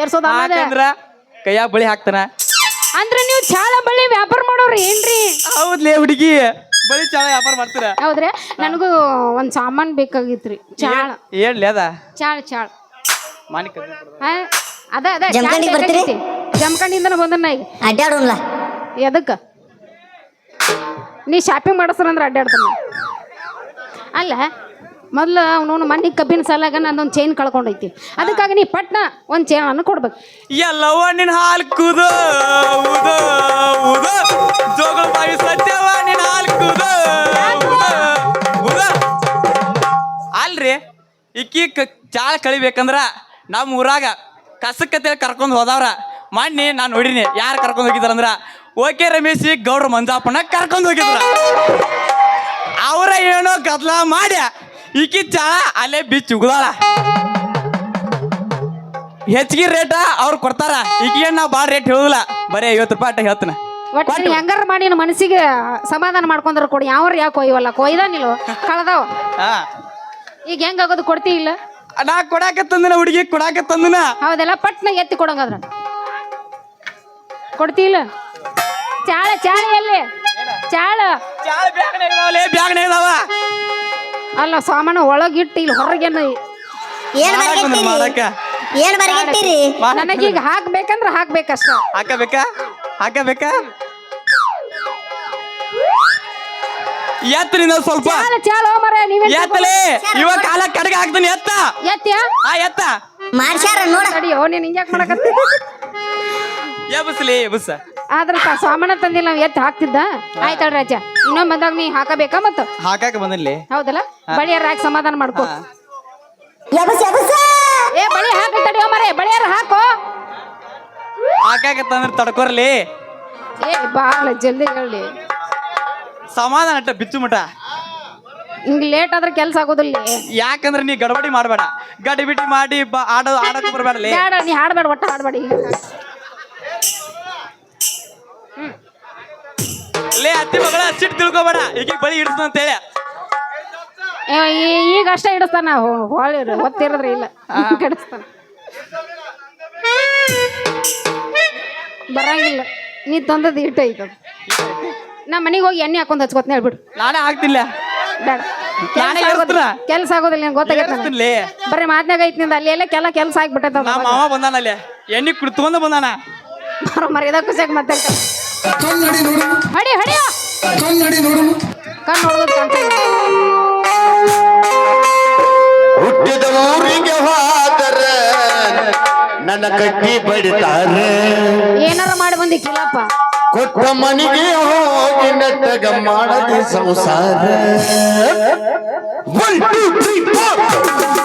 ಏರ್ಸೋದು ಅನ್ನೋದು ಹಾಕಂದ್ರ ಕೈಯಾಗ ಬಳಿ ಹಾಕ್ತಾನ ಅಂದ್ರೆ ನೀವು ಚಾಳ ಬಳ್ಳಿ ವ್ಯಾಪಾರ ಮಾಡೋರು ಏನ್ರಿ ಹೌದ್ಲೇ ಹುಡುಗಿ ಬಳಿ ಚಾಳ ವ್ಯಾಪಾರ ಮಾಡ್ತೀರ ಹೌದ್ರಿ ನನಗೂ ಒಂದ್ ಸಾಮಾನ್ ಬೇಕಾಗಿತ್ರಿ ಚಾಳ ಹೇಳ್ಲಿ ಅದ ಚಾಳ ಮಾನಿಕ ಹಾ ಅದ ಜಮಖಂಡಿಗೆ ಬರ್ತೀರಿ? ಜಮಖಂಡಿಂದನ ಬಂದನ ಈಗ ಅಡ್ಡಾಡೋನ್ಲ ಎದಕ್ಕ ನೀ ಶಾಪಿಂಗ್ ಮಾಡಿಸ್ರಂದ್ರೆ ಅಡ್ಡಾಡ್ತಾನ ಅಲ್ಲ ಮೊದ್ಲು ಅವನು ಮನೆ ಕಬ್ಬಿನ ಸಾಲಾಗ ನಂದೊಂದು ಚೈನ್ ಕಳ್ಕೊಂಡೈತಿ ಅದಕ್ಕಾಗಿ ನೀ ಪಟ್ನ ಒಂದು ಚೈನ್ ಅನ್ನು ಕೊಡ್ಬೇಕು ಎಲ್ಲವ ನಿನ್ ಹಾಲ್ ಕೂದು ಜೋಗಳ ಬಾವಿ ಸತ್ಯವ ನಿನ್ ಹಾಲ್ ಕೂದು ಅಲ್ರಿ ಇಕ್ಕಿ ಚಾಳ ಕಳಿಬೇಕಂದ್ರ ನಮ್ಮ ಊರಾಗ ಕಸಕ್ಕತ್ತೇಳಿ ಕರ್ಕೊಂಡು ಹೋದವ್ರ ಮೊನ್ನೆ ನಾನು ನೋಡಿನಿ ಯಾರು ಕರ್ಕೊಂಡು ಹೋಗಿದಾರಂದ್ರ ಓಕೆ ರಮೇಶಿ ಗೌಡ್ರ ಮಂಜಾಪಣ್ಣ ಕರ್ಕೊಂಡು ಹೋಗಿದ್ರ ಅವರ ಏನೋ ಗದ್ಲ ಮಾಡ್ಯ ಈಕಿ ಚಾಳ ಅಲ್ಲೇ ಬಿಚ್ಚ ಉಗ್ದಾಳ ಹೆಚ್ಚಿಗೆ ರೇಟ ಅವ್ರು ಕೊಡ್ತಾರ ಈಗೇನು ನಾವು ಭಾಳ ರೇಟ್ ಹೇಳುದಿಲ್ಲ ಬರೀ 50 ರೂಪಾಯಿ ಅಟ್ಟ ಹೇಳ್ತಾನೆ ಒಟ್ಟು ಹೆಂಗಾರ ಮಾಡಿ ನಿನ್ನ ಮನಸ್ಸಿಗೆ ಸಮಾಧಾನ ಮಾಡ್ಕೊಂಡ್ರ ಕೊಡಿ ಯಾವ್ರ ಯಾಕೆ ಕೊಯ್ಯವಲ್ಲ ಕೊಯ್ದಾನಿಲ್ಲ ಕಳ್ದಾವ ಹಾ ಈಗ ಹೆಂಗಾಗೋದು ಕೊಡ್ತಿ ಇಲ್ಲ ನಾ ಕೊಡಾಕ ತಂದಿನ ಹುಡುಗಿ ಕೊಡಾಕ ತಂದಿನ ಹೌದೆಲ್ಲ ಪಟ್ನ ಎತ್ತಿ ಕೊಡಂಗದ್ರ ಕೊಡ್ತಿ ಇಲ್ಲ ಚಾಳ ಎಲ್ಲಿ ಚಾಳ ಬ್ಯಾಗ್ನಾಗ ಇದಾವ ಅಲ್ಲ ಸಾಮಾನು ಒಳಗಿಟ್ಟು ಇಲ್ಲಿ ಹೊರಗೇನು ಏನ್ ಮಾಡಕ್ಕ ಏನ್ ಬರಗೆಟ್ಟಿರಿ ನನಗೀಗ ಹಾಕ್ಬೇಕಂದ್ರ ಹಾಕ್ಬೇಕಷ್ಟ ಹಾಕಬೇಕಾ ಎತ್ತ ನೀನು ಸ್ವಲ್ಪ ಚಾಳ ಮರ ಎತ್ತಲೇ ಇವಾಗ ಕಾಲ ಕಡೆಗೆ ಹಾಕ್ತೀನಿ ಎತ್ತ ಎತ್ತ್ಯಾ ಎತ್ತ ಮಾಡ್ಸ್ಯಾರ ನೋಡ ತಡಿಯೋ ನೀನ್ ಹಿಂಗ್ಯಾಕ್ ಮಾಡಕತ್ತಿ ಎಬಸ್ ಆದ್ರ ಸಾಮಾನ ತಂದಿಲ್ಲ ನಾವ್ ಎತ್ತಿ ಹಾಕ್ತಿದ್ದ ಆಯ್ತಾಳ ರಾಜ ಇನ್ನೊಮ್ಮೆ ಬಂದಾಗ ನೀ ಹಾಕಬೇಕಾ ಮತ್ತ ಹಾಕಾಕ ಬಂದಲ್ಲಿ ಹೌದಲ್ಲ ಬಳಿಯಾರ ಹಾಕಿ ಸಮಾಧಾನ ಮಾಡ್ಕೋ ಯಬಸ್ ಯಬಸ್ ಏ ಬಳಿ ಹಾಕಿ ತಡಿಯೋ ಮರೆ ಬಳಿಯಾರ ಹಾಕೋ ಹಾಕಾಕ ತಂದ್ರೆ ತಡ್ಕೊರ್ಲಿ ಏ ಬಾಳ ಜಲ್ದಿ ಹೇಳಿ ಸಮಾಧಾನ ಅಟ್ಟ ಬಿಚ್ಚು ಮಟ ಹಿಂಗ್ ಲೇಟ್ ಆದ್ರೆ ಕೆಲ್ಸ ಆಗೋದಿಲ್ಲ ಯಾಕಂದ್ರೆ ನೀ ಗಡಬಡಿ ಮಾಡಬೇಡ ಗಡಿಬಿಡಿ ಮಾಡಿ ಆಡೋಕೆ ಬರಬೇಡಲಿ ಬೇಡ ನೀ ಹಾಡ್ಬೇಡ ಒಟ್ಟ ಹಾಡ್ಬೇಡ ಈಗ ಲೇ ಅತ್ತಿ ಮಗಳ ಸಿಟ್ಟು ತಿಳ್ಕೊಬೇಡ ಈಗ ಬಳಿ ಹಿಡಿದು ಅಂತ ಹೇಳಿ ಈಗ ಅಷ್ಟೇ ಹಿಡಿಸ್ತಾನ ಹೊಳ್ಳಿ ಒತ್ತಿರದ್ರಿ ಇಲ್ಲ ಕೆಡಿಸ್ತಾನ ಬರಂಗಿಲ್ಲ ನೀ ತಂದದ್ದು ಇಟ್ಟು ಐತದ ನಾ ಮನೆಗೆ ಹೋಗಿ ಎಣ್ಣೆ ಹಾಕೊಂಡ್ ಹಚ್ಕೋತ ಹೇಳ್ಬಿಡು ನಾನೇ ಹಾಕ್ತಿಲ್ಲ ಬೇಡ ಕೆಲ್ಸ ಆಗೋದಿಲ್ಲ ನಿನ್ ಗೊತ್ತಾಗೈತೆ ಬರೀ ಮಾತ್ನಾಗ ಐತಿ ನಿಂದ ಅಲ್ಲಿ ಎಲ್ಲ ಕೆಲಸ ಆಗ್ಬಿಟ್ಟೈತ ನಮ್ಮ ಮಾವ ಬಂದಾನ ಅಲ್ಲಿ ಎಣ್ಣೆ ಕುಡ್ತುಕೊಂಡ ಬಂದಾನ ಮರ್ಯಾದ ಖುಷಿಯಾಗಿ ಮಾತಾಡ್ತಾನೆ ಕನ್ನಡಿ ನೋಡು ಹಡಿ ಹಡಿಯೋ ಕನ್ನಡಿ ನೋಡು ಕಣ್ಣು ನೋಡೋದು ಕಾಣ್ತದೆ ಹುಟ್ಟಿದ ಊರಿಗೆ ಹೋದರ ನನ್ನ ಕಟ್ಟಿ ಬಡಿತಾರೆ ಏನಾರ ಮಾಡಿ ಬಂದಿ ಕಿಲಪ್ಪ ಕೊಟ್ಟ ಮನೆಗೆ ಹೋಗಿ ನೆಟ್ಟಗ ಮಾಡದೆ ಸಂಸಾರ 1 2 3 4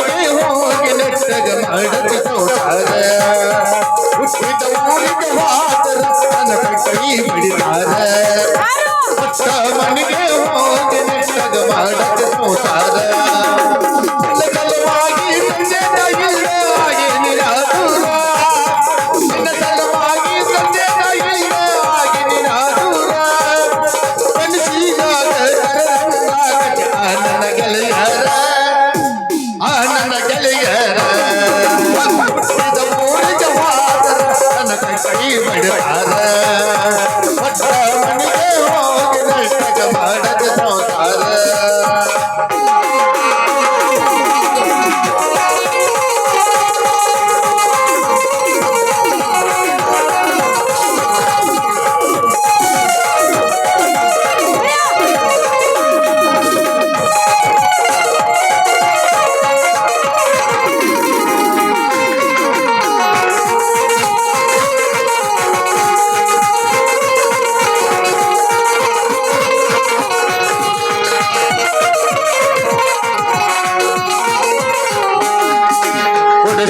ಮನೆಗೆ ಹೋಗಿ ನೆಟ್ಟಗ ಮಾಡದೆ ಸಂಸಾರ ಹುಟ್ಟಿದ ಊರಿಗೆ ಹೋದರ ನನ್ನ ಕೈ ಬಿಡಿತಾರೆ ಮನೆಗೆ ಹೋಗಿ ನೆಟ್ಟಗ ಮಾಡದೆ ಸಂಸಾರ ಸಲವಾಗಿ ತಂದೆ ತಾಯಿಯಾಗಿ ನಿರಾದೂರ ನಿನ್ನ ಸಲವಾಗಿ ತಂದೆ ತಾಯಿಯಾಗಿ ನಿರಾದೂರ ಕನಸಿದಾಗ ನನ್ನ ಗೆಳೆಯರ ನನ್ನ ಗೆಳೆಯರ ಹುಟ್ಟಿದ ಊರಿಗೆ ಹೋದರ ನನ್ನ ಕೈ ಬಿಡ್ತಾರ ಒಟ್ಟ ಮನೆಗೆ ಹೋಗಿ ನೆಟ್ಟಗ ಮಾಡದೆ ಸಂಸಾರ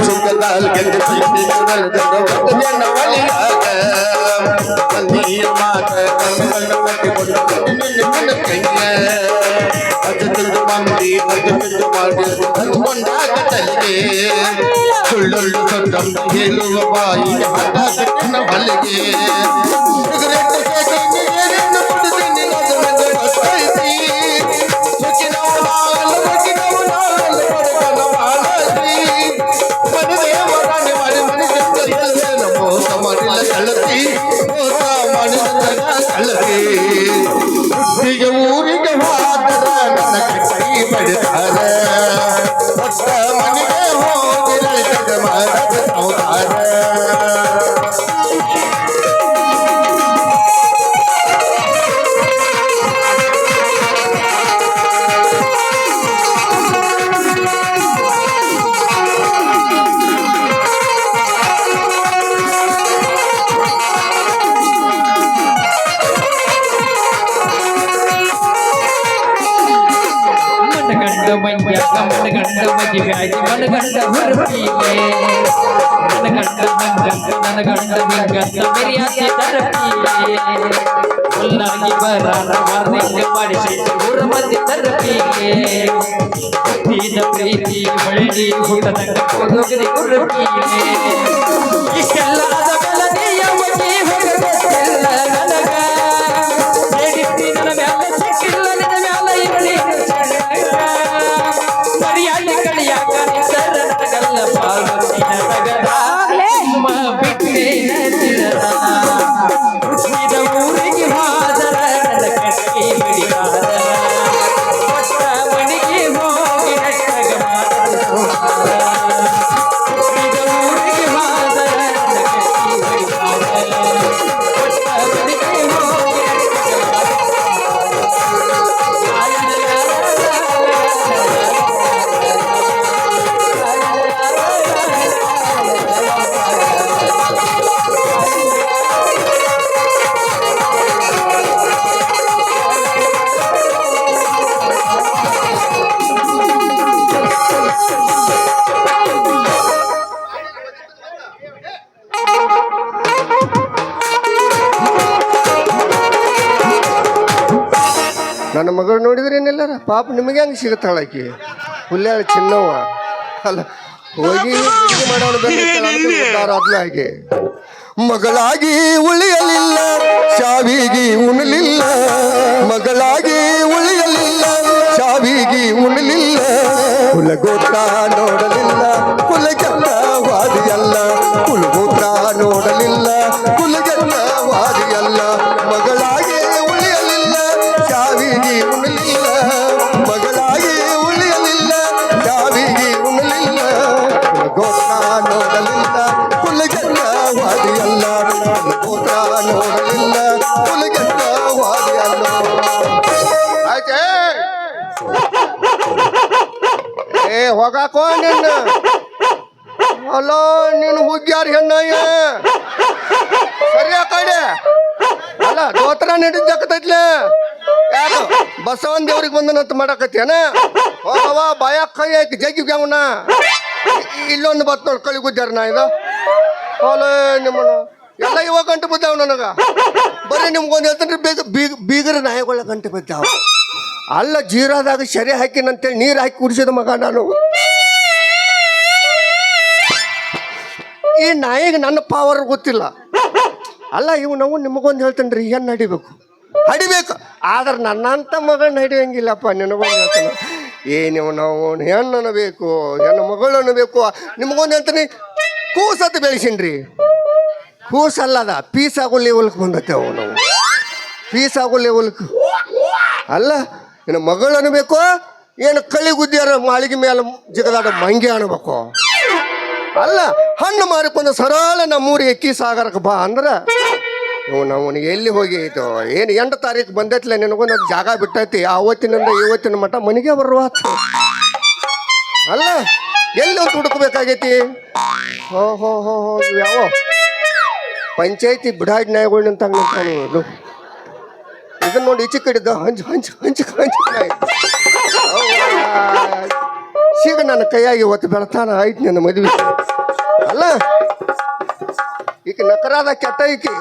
ಸುಖದಾಲ್ ಗೆದ್ದು ಸಿಕ್ಕಿ ನಡೆದನು ಜನ ಒಲಿಯಾಗ ತಂದೆಯ ಮಾತ ಕಣ್ಣು ಕಟ್ಟಿಕೊಂಡು ನಿನ್ನ ಕೈಯ ಅದು ತಿಂದು ಮಂದಿ ಅದು ತಿಂದು ಮಾಡಿ ಅಂದ್ಕೊಂಡಾಗ ತಲೆಗೆ ಸುಳ್ಳುಳ್ಳು ಸೊಂದಂ ಹೇಳುವ ಬಾಯಿಗೆ ಹಾಕಿನ ಹೊಲಿಗೆ ಸಿಗರೇಟ್ ಸೇದಿ ನೀರನ್ನು ಕುಡಿದಿನಿ ಅದು ನನಗೆ ಗೊತ್ತೈತಿ ಮುಚ್ಚಿನವ ನಾಲ್ ಬಡತನ ಮಾಡಲಿ ಮನದೇವರಾಣಿ ಮಾಡಿ ಮನುಷ್ಯ ಮೋಸ ಮಾಡಿಲ್ಲ ಕಳ್ಳತಿ ಮೋಸ ಮಾಡಿದ ಕಳ್ಳತಿ ಹುಟ್ಟಿಗೆ ಊರಿಗೆ ಹೋದರ ನನ್ನ ಕೈ ಬಡಿತಾರ ಒಟ್ಟ ಮನೆಗೆ ಹೋಗಿ ನೆಟ್ಟಗ ಮಾಡದೆ ಸಂಸಾರ ಮನಗಂಡ ಮಂಜಾಗ ಮನಗಂಡ ಮಜಿಗಾಗಿ ಮನಗಂಡ ಹುರುಪಿಗೆ ಮನಗಂಡ ಮಂಜಂಗ ನನಗಂಡ ಮಿಂಗಂದ ಮೆರಿಯಾತಿ ತರಪಿಗೆ ಹುಲ್ಲಾಗಿ ಬರಾರ ವಾರ್ನಿಂಗ ಮಾಡಿಸಿ ಊರು ಮಂದಿ ತರಪಿಗೆ ಹುಟ್ಟಿದ ಪ್ರೀತಿ ಹೊಳ್ಳಿ ಹುಟ್ಟದಂಗ ಹೋಗದೆ ಹುರುಪಿಗೆ ಇಷ್ಟೆಲ್ಲ ಆದ ಬೆಳನೆಯ ಮಗಿ ಹೋಗಬೇಕೆಲ್ಲ ನನಗ ಹೇಳಿದ್ದಿ ನನ್ನ ಮ್ಯಾಲ ಸಿಕ್ಕಿಲ್ಲ ನಿನ್ನ ಮ್ಯಾಲ ಇರಲಿ ಮರ್ಯಾದೆ ಕಳಿಯಾಕ ನಿಂತರ ನನಗಲ್ಲ ಪಾರ್ವತಿನ ನಗರ ಸುಮ ಬಿಟ್ಟೆ ಹುಟ್ಟಿದ ಊರಿಗೆ ಹೋದರ ನನ್ನ ಮಗಳು ನೋಡಿದ್ರೆ ಏನಿಲ್ಲಾರ ಪಾಪ ನಿಮಗೆ ಹೆಂಗೆ ಸಿಗುತ್ತಾಳ ಆಕಿ ಹುಲ್ಯಾಳ ಚಿನ್ನವ್ವ ಅಲ್ಲ ಹೋಗಿ ಮಾಡೋಣ ಅದ್ಲ ಹಾಗೆ ಮಗಳಾಗಿ ಉಳಿಯಲಿಲ್ಲ ಶಾವಿಗೆ ಉಣಲಿಲ್ಲ ಮಗಳಾಗಿ ಉಳಿಯಲಿಲ್ಲ ಶಾವಿಗೆ ಉಣಲಿಲ್ಲ ಕುಲಗೋತ್ರ ನೋಡಲಿಲ್ಲ ಕುಲಗೆಲ್ಲ ವಾದಿಯಲ್ಲ ಕುಲಗೋತ್ರ ನೋಡಲಿಲ್ಲ ಕುಲಗೆಲ್ಲ ವಾದಿಯಲ್ಲ ಮಗಳಾಗಿ ಉಳಿಯಲಿಲ್ಲ ಶಾವಿಗೆ ಉಣಲಿಲ್ಲ ಮಗಳಾಗಿ ಉಳಿಯಲಿಲ್ಲ ಶಾವಿಗೆ ಉಣಲಿಲ್ಲ ಕುಲಗೋತ್ರ ನೋಡಲಿಲ್ಲ ಕುಲಗೆಲ್ಲ ವಾದಿಯಲ್ಲ ಕುಲಗೋತ್ರ ನೋಡಲಿಲ್ಲ ಕುಲಗೆಲ್ಲ ವಾದಿಯಲ್ಲ ಆಯ್ತೇ ಏ ಹೋಗಾಕೋ ನಿನ್ನ ಅಲ್ಲ ನೀನು ಹುಗ್ಗ್ಯಾರ ಹೆಣ್ಣಯ್ಯ ಸರಿಯ ಕಡೆ ಅಲ್ಲ ದೋತ್ರ ನಡೀತೈತ್ಲೆ ಯಾಕ ಬಸವನ್ ದೇವ್ರಿಗೆ ಬಂದನಂತ ಮಾಡಕತ್ತೇನ ಹೋಗವ ಬಾಯಾಗ ಕೈ ಹಾಕಿ ಜಗ್ಗಿಗೆ ಅವನ ಇಲ್ಲೊಂದು ಬತ್ ನೋಡಿ ಕಳಿ ಗುದ್ದಾರ ನಾ ಇದು ಅಲ್ಲ ನಿಮ್ಮನ ಎಲ್ಲ ಇವಾಗ ಗಂಟೆ ಬಿದ್ದಾವ ನನಗ ಬರೀ ನಿಮ್ಗೊಂದು ಹೇಳ್ತಾನೆ ಬೀಗರ ನಾಯಿಗಳ ಗಂಟೆ ಬಿದ್ದಾವ ಅಲ್ಲ ಜೀರಾದಾಗ ಸರಿ ಹಾಕಿನಂತೇಳಿ ನೀರು ಹಾಕಿ ಕುಡಿಸಿದ ಮಗ ನಾನು ಈ ನಾಯಿಗೆ ನನ್ನ ಪಾವರ್ ಗೊತ್ತಿಲ್ಲ ಅಲ್ಲ ಇವು ನಾವು ನಿಮಗೊಂದು ಹೇಳ್ತೇನೆ ರೀ ಹೆಣ್ಣು ಹಡಿಬೇಕು ಆದ್ರೆ ನನ್ನಂಥ ಮಗಳನ್ನ ಹಿಡಿಯಂಗಿಲ್ಲಪ್ಪ ನಿನಗೊಂದು ಹೇಳ್ತಾನೆ ನೀವು ನಾವು ಹೆಣ್ಣು ಅನ್ನಬೇಕು ಹೆಣ್ಣು ಮಗಳು ಅನ್ನಬೇಕು ನಿಮಗೊಂದು ಹೇಳ್ತಾನೆ ಕೂಸತ್ತು ಬೆಳೆಸಿನ್ರಿ ಕೂಸಲ್ಲದ ಪೀಸ್ ಆಗೋ ಲೆವೆಲ್ಗೆ ಬಂದತ್ತೇವು ನಾವು ಪೀಸ್ ಆಗೋ ಲೆವೆಲ್ಗೆ ಅಲ್ಲ ಇನ್ನು ಮಗಳು ಅನ್ಬೇಕು ಏನು ಕಳಿ ಗುದ್ದಿಯಾರ ಮಾಳಿಗೆ ಮೇಲೆ ಜಿಗದಾಡ ಮಂಗೆ ಅನ್ಬೇಕು ಅಲ್ಲ ಹಣ್ಣು ಮಾರಿಕೊಂಡು ಸರಳ ನಮ್ಮೂರಿಗೆ ಎಕ್ಕಿ ಸಾಗರಕ್ಕೆ ಬಾ ಅಂದ್ರೆ ಅವನಿಗೆ ಎಲ್ಲಿ ಹೋಗಿ ಐತೋ ಏನು 8 ತಾರೀಕು ಬಂದೈತ್ಲೆ ನಿನಗೊಂದು ಜಾಗ ಬಿಟ್ಟೈತಿ ಆವತ್ತಿನಿಂದ ಇವತ್ತಿನ ಮಟ್ಟ ಮನೆಗೆ ಬರುವ ಅಲ್ಲ ಎಲ್ಲಿ ಒಂದು ಹುಡುಕ್ಬೇಕಾಗೈತಿ ಹೋ ಯಾವ ಪಂಚಾಯತಿ ಬಿಡಾಡ್ ನಾಯಿಗಳು ನಿಂತಾಗ ನಿಂತಾನು ಇದನ್ನ ನೋಡಿ ಈಚೆ ಕಡಿದ ಹಂಚ ನಾಯಿ ಸಿಗ ನನ್ನ ಕೈಯಾಗಿ ಇವತ್ತು ಬೆಳತಾನ ಆಯ್ತು ನನ್ನ ಮದುವೆ ಅಲ್ಲ ಈಕೆ ನಕರಾದ ಕೆಟ್ಟ ಈಕಿ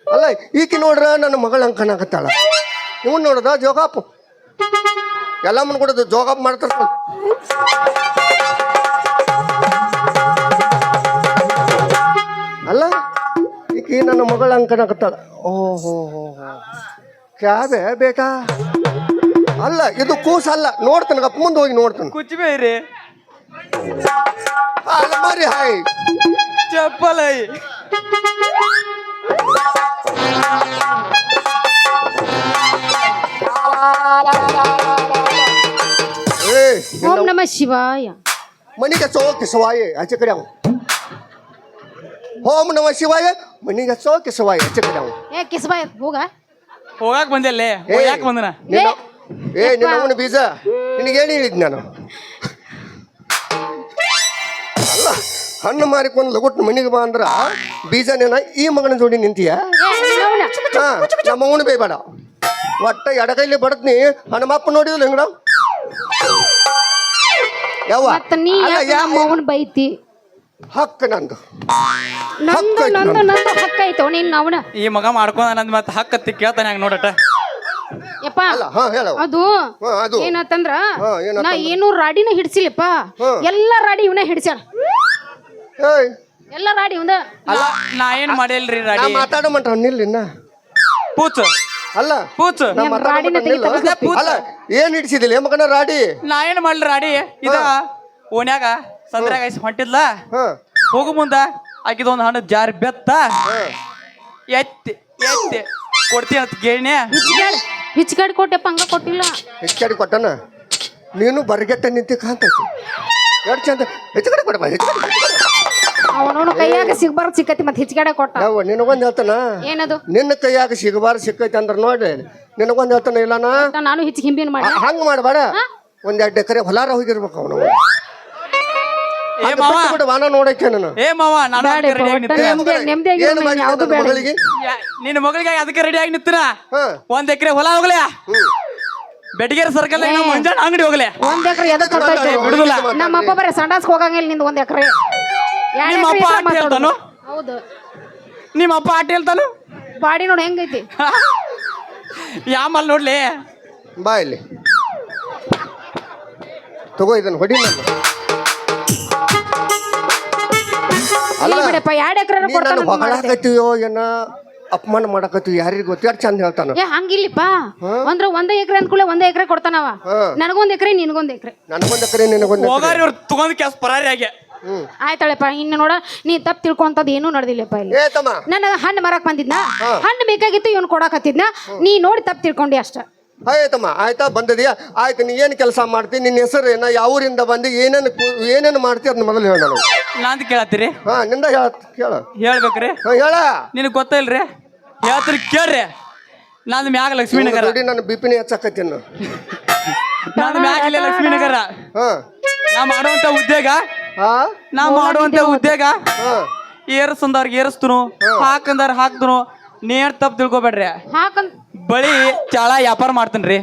ಅಲ್ಲ ಈಕಿ ನೋಡ್ರ ನನ್ನ ಮಗಳ ಅಂಕಣಾಕತ್ತಾಳ ಇವನ್ ನೋಡ್ದ ಜೋಗಾಪು ಎಲ್ಲ ಮನ್ ಕೊಡೋದು ಜೋಗಾಪ್ ಮಾಡ್ತಾರ ಅಲ್ಲ ಈಕಿ ನನ್ನ ಮಗಳ ಅಂಕಣಾಕತ್ತಾಳ ಓಹೋ ಕ್ಯಾಬೆ ಬೇಟಾ ಅಲ್ಲ ಇದು ಕೂಸಲ್ಲ ನೋಡ್ತಾನೆ ಗಪ್ಪ ಮುಂದೆ ಹೋಗಿ ನೋಡ್ತಾನೆ ಕುಚ್ಬೇರಿ ಅಲಮಾರಿ ಹಾಯ್ ಚಪ್ಪಲ್ ಐ ಓಂ ನಮಃ ಶಿವಾಯ ಮನಿಗೆ ಸೋಕೆ ಸವಾಯೆ ಆಚೆ ಕಡೆ ಅವ ಓಂ ನಮಃ ಶಿವಾಯ ಮನಿಗೆ ಸೋಕೆ ಸವಾಯೆ ಆಚೆ ಕಡೆ ಅವ ಏ ಕಿಸ್ಬಾಯ್ ಹೋಗಾಕ್ ಬಂದಲ್ಲೇ ಯಾಕೆ ಬಂದನ ನಿನ್ನ ಅವನ ಬೀಜ ನಿನಗೇನು ಹೇಳಿದ್ ನಾನು ಅಲ್ಲ ಹಣ್ಣು ಮಾರಿಕೊಂಡು ಲಗುಟ್ ಮನಿಗೆ ಬಾ ಅಂದ್ರ ಬೀಜನೇನ ಈ ಮಗನ ಜೋಡಿ ನಿಂತೀಯ ಹಾ ನಮ್ಮ ಅವನು ಬೇಬೇಡ ಒಟ್ಟ ಎಡಗೈಲಿ ಬಡದ್ನಿ ಹನುಮಪ್ಪ ನೋಡಿದ್ಲು ಹೆಂಗಡ ಯಾವ ನೀ ಅವನ್ ಬೈತಿ ಹಕ್ಕ ನಂದು ನಂದು ಹಕ್ಕ ಐತವ ನಿನ್ನ ಅವನ ಈ ಮಗ ಮಾಡ್ಕೊಂಡ ನಂದ್ ಮತ್ತೆ ಹಕ್ಕತ್ತಿ ಕೇಳ್ತಾನೆ ಹಂಗ ನೋಡಟ ಯಪ್ಪ ಅಲ್ಲ ಹಾ ಹೇಳವ ಅದು ಅದು ಏನಂತಂದ್ರ ಹಾ, ಏನಂತಂದ್ರ? ನಾ ಏನು ರಾಡಿನ ಹಿಡ್ಸಿಲ್ಲಪ್ಪ ಎಲ್ಲ ರಾಡಿ ಇವನ ಹಿಡ್ಸ್ಯಾಳ ಏಯ್ ಎಲ್ಲ ರಾಡಿ ಇವಂದ ಅಲ್ಲ ನಾ ಏನ್ ಮಾಡಿಲ್ರಿ ನಾ ರಾಡಿ ಮಾತಾಡೋ ಮಟ್ಟ ನಿಲ್ಲಿನ ಪೂಚ್ ಅಲ್ಲ ಪೂಚ್ ನಾ ಮಾತಾಡೋ ರಾಡಿನ ಮಟ್ಟ ನಿಲ್ಲ. ತೆಗಿತಾನ. ಅಲ್ಲ ಏನ್ ಹಿಡ್ಸಿದಿಲ್ಲ ಮಗನ ರಾಡಿ ನಾ ಏನ್ ಮಾಡ್ಲಿ ರಾಡಿ ಇದ ಓಣ್ಯಾಗ ಸಂದ್ರಾಗ ಹೊಂಟಿದ್ಲ ಹಾ ಹೋಗು ಮುಂದ ಆಕಿದೊಂದು ಹಣ್ಣು ಜಾರಿ ಬೆತ್ತ ಎತ್ತಿ ಕೊಡ್ತೀನಿ ಅಂತ ಕೇಳಿನೇ ಹಿಚ್ಕಾಡಿ ಕೊಟ್ಟೆಪ್ಪ ಹಂಗ ಕೊಟ್ಟಿಲ್ಲ ಹೆಚ್ಚಾಡಿ ಕೊಟ್ಟನ ನೀನು ಬರ್ಗೆಟ್ಟ ನಿಂತಿ ಕಾಂತೈತಿ ಎರಡು ಚಂದ ಹೆಚ್ಚು ಕಡೆ ಕೊಡಬ ಹೆಚ್ಚು ಕಡೆ ಅವನವನು ಕೈಯಾಗ ಸಿಗ್ಬಾರ್ದು ಸಿಕ್ಕತಿ ಮತ್ತೆ ಹಿಚ್ಕಾಡೆ ಕೊಟ್ಟ ಯಾವ ನಿನಗೊಂದು ಹೇಳ್ತಾನ ಏನದು ನಿನ್ನ ಕೈಯಾಗ ಸಿಗಬಾರ್ದು ಸಿಕ್ಕೈತಿ ಅಂದ್ರೆ ನೋಡಿ ನಿನಗೊಂದು ಹೇಳ್ತಾನ ಇಲ್ಲನ ನಾನು ಹಿಚ್ ಹಿಂಬಿನ ಮಾಡಿ ಹಂಗ ಮಾಡಬೇಡ ಒಂದೆರಡು ಎಕರೆ ಹೊಲಾರ ಹೋಗಿರ್ಬೇಕು ಅವನು ಏ ಮಾವ ಬಿಟ್ಟು ವಾನ ನೋಡಕ್ಕೆ ನಾನು ಏ ಮಾವ ನಾನು ಬ್ಯಾಡ ಅದಕ್ಕೆ ready ಆಗಿ ನಿಂತಿನ. ನೆಮ್ಮದಿಯಾಗಿ ಏನು ಮಾಡಿ ಯಾವ್ದು ಬೇಡ ಮಗಳಿಗೆ ನಿನ್ನ ಮಗಳಿಗೆ ಅದಕ್ಕೆ ರೆಡಿ ಆಗಿ ನಿಂತಿನ ಹಾ 1 ಎಕರೆ ಹೊಲ ಹೋಗ್ಲೇ ಬೆಟಗೇರಿ ಸರ್ಕಲ್ ಮಂಜಾನ ಅಂಗಡಿ ಹೋಗ್ಲೇ 1 ಎಕರೆ ಎದಕ್ ಕರ್ತೈತಿ ಬಿಡುದಿಲ್ಲ ನಮ್ಮ ಅಪ್ಪ ಬರೀ ಸಂಡಾಸ್ಗೆ ಹೋಗಂಗಿಲ್ಲ ನಿಂದು 1 ಎಕರೆ ನಿಮ್ಮ ಅಪ್ಪ ಆಟ ಹೇಳ್ತಾನು ಹೌದು ನಿಮ್ಮ ಅಪ್ಪ ಆಟ ಹೇಳ್ತಾನು ಬಾಡಿ ನೋಡಿ ಹೆಂಗೈತಿ ಯಾಮಲ್ ನೋಡ್ಲಿ ಬಾ ಇಲ್ಲಿ ತಗೋ ಇದನ್ನು ಹೊಡಿ ನಾನು ಅಲ್ಲ ಇಲ್ಲ ಬಿಡಪ್ಪ 2 ಎಕರೆ ನೀ ಕೊಡ್ತಾನ ನಾನು ಹೊಗಳಾಕತ್ತೀಯೋ ಏನ ಅಪಮಾನ ಮಾಡಕತ್ತೀವಿ ಯಾರಿಗೆ ಗೊತ್ತು ಯಾರು ಚಂದ ಹೇಳ್ತಾನ ಏ ಹಂಗಿಲ್ಲಪ್ಪ ಅಂದ್ರ 1 ಎಕರೆ ಅನ್ಕೂಲೆ 1 ಎಕರೆ ಕೊಡ್ತಾನವ ನನಗೊಂದ್ ಎಕರೆ ನಿನಗೊಂದ್ ಎಕರೆ ನನಗೊಂದು ಎಕರೆ ನಿನಗೊಂದು ಹೋಗಾರಿ ಇವ್ರು ತಗೊಂಡ್ ಕ್ಯಾಸ್ ಪರಾರಿ ಆಗಿ ಆಯ್ತಾಳಪ್ಪ ಇನ್ನು ನೋಡ ನೀ ತಪ್ಪು ತಿಳ್ಕೊಂತದ್ ಏನೂ ನಡೆದಿಲ್ಲಪ್ಪ ಇಲ್ಲಿ ಏ ತಮ್ಮ ನನಗ ಹಣ್ಣು ಮರಕ್ ಬಂದಿದ್ನ ಹಣ್ಣು ಬೇಕಾಗಿತ್ತು ಇವನು ಕೊಡಕತ್ತಿದ್ನ ನೀ ನೋಡಿ ತಪ್ಪು ತಿಳ್ಕೊಂಡಿ ಅಷ್ಟ ಆಯ್ತಮ್ಮ ಆಯ್ತಾ ಬಂದದಿಯಾ ಆಯ್ತು ನೀ ಏನು ಕೆಲಸ ಮಾಡ್ತೀನಿ ನಿನ್ನ ಹೆಸರು ಏನ ಯಾವ ಊರಿಂದ ಬಂದು ಏನೇನು ಮಾಡ್ತೀಯ ಅದನ್ನ ಮೊದಲು ಹೇಳ ನನಗೆ ನಾಂತ ಕೇಳತ್ತೀರಿ ಹಾ ನಿಂದ ಕೇಳ ಹೇಳ್ಬೇಕ್ರಿ ಹೇಳ ನಿನಗೆ ಗೊತ್ತಿಲ್ರಿ ಹೇಳ್ತೀರಿ ಕೇಳ್ರಿ ನಂದು ಮ್ಯಾಗ ಲಕ್ಷ್ಮೀನಗರ ನೋಡಿ ನನ್ನ ಬಿಪಿನಿ ಹೆಚ್ಚಾಕತ್ತೀನಿ ನಂದು ಮ್ಯಾಗ ಇಲ್ಲ ಲಕ್ಷ್ಮೀನಗರ ಹಾ ನಾ ಮಾಡುವಂತ ಉದ್ಯೋಗ ಹಾ ನಾ ಮಾಡುವಂತ ಉದ್ಯೋಗ ಹಾ ಏರ್ಸಂದವ್ರಿಗೆ ಏರಿಸ್ತನು ಹಾಕಂದಾರ ಹಾಕ್ತನು ನೇರ್ ತಪ್ಪು ತಿಳ್ಕೊಬೇಡ್ರಿ ಹಾಕಂತ ಬಳಿ ಚಾಳ ವ್ಯಾಪಾರ ಮಾಡ್ತೇನ್ರಿ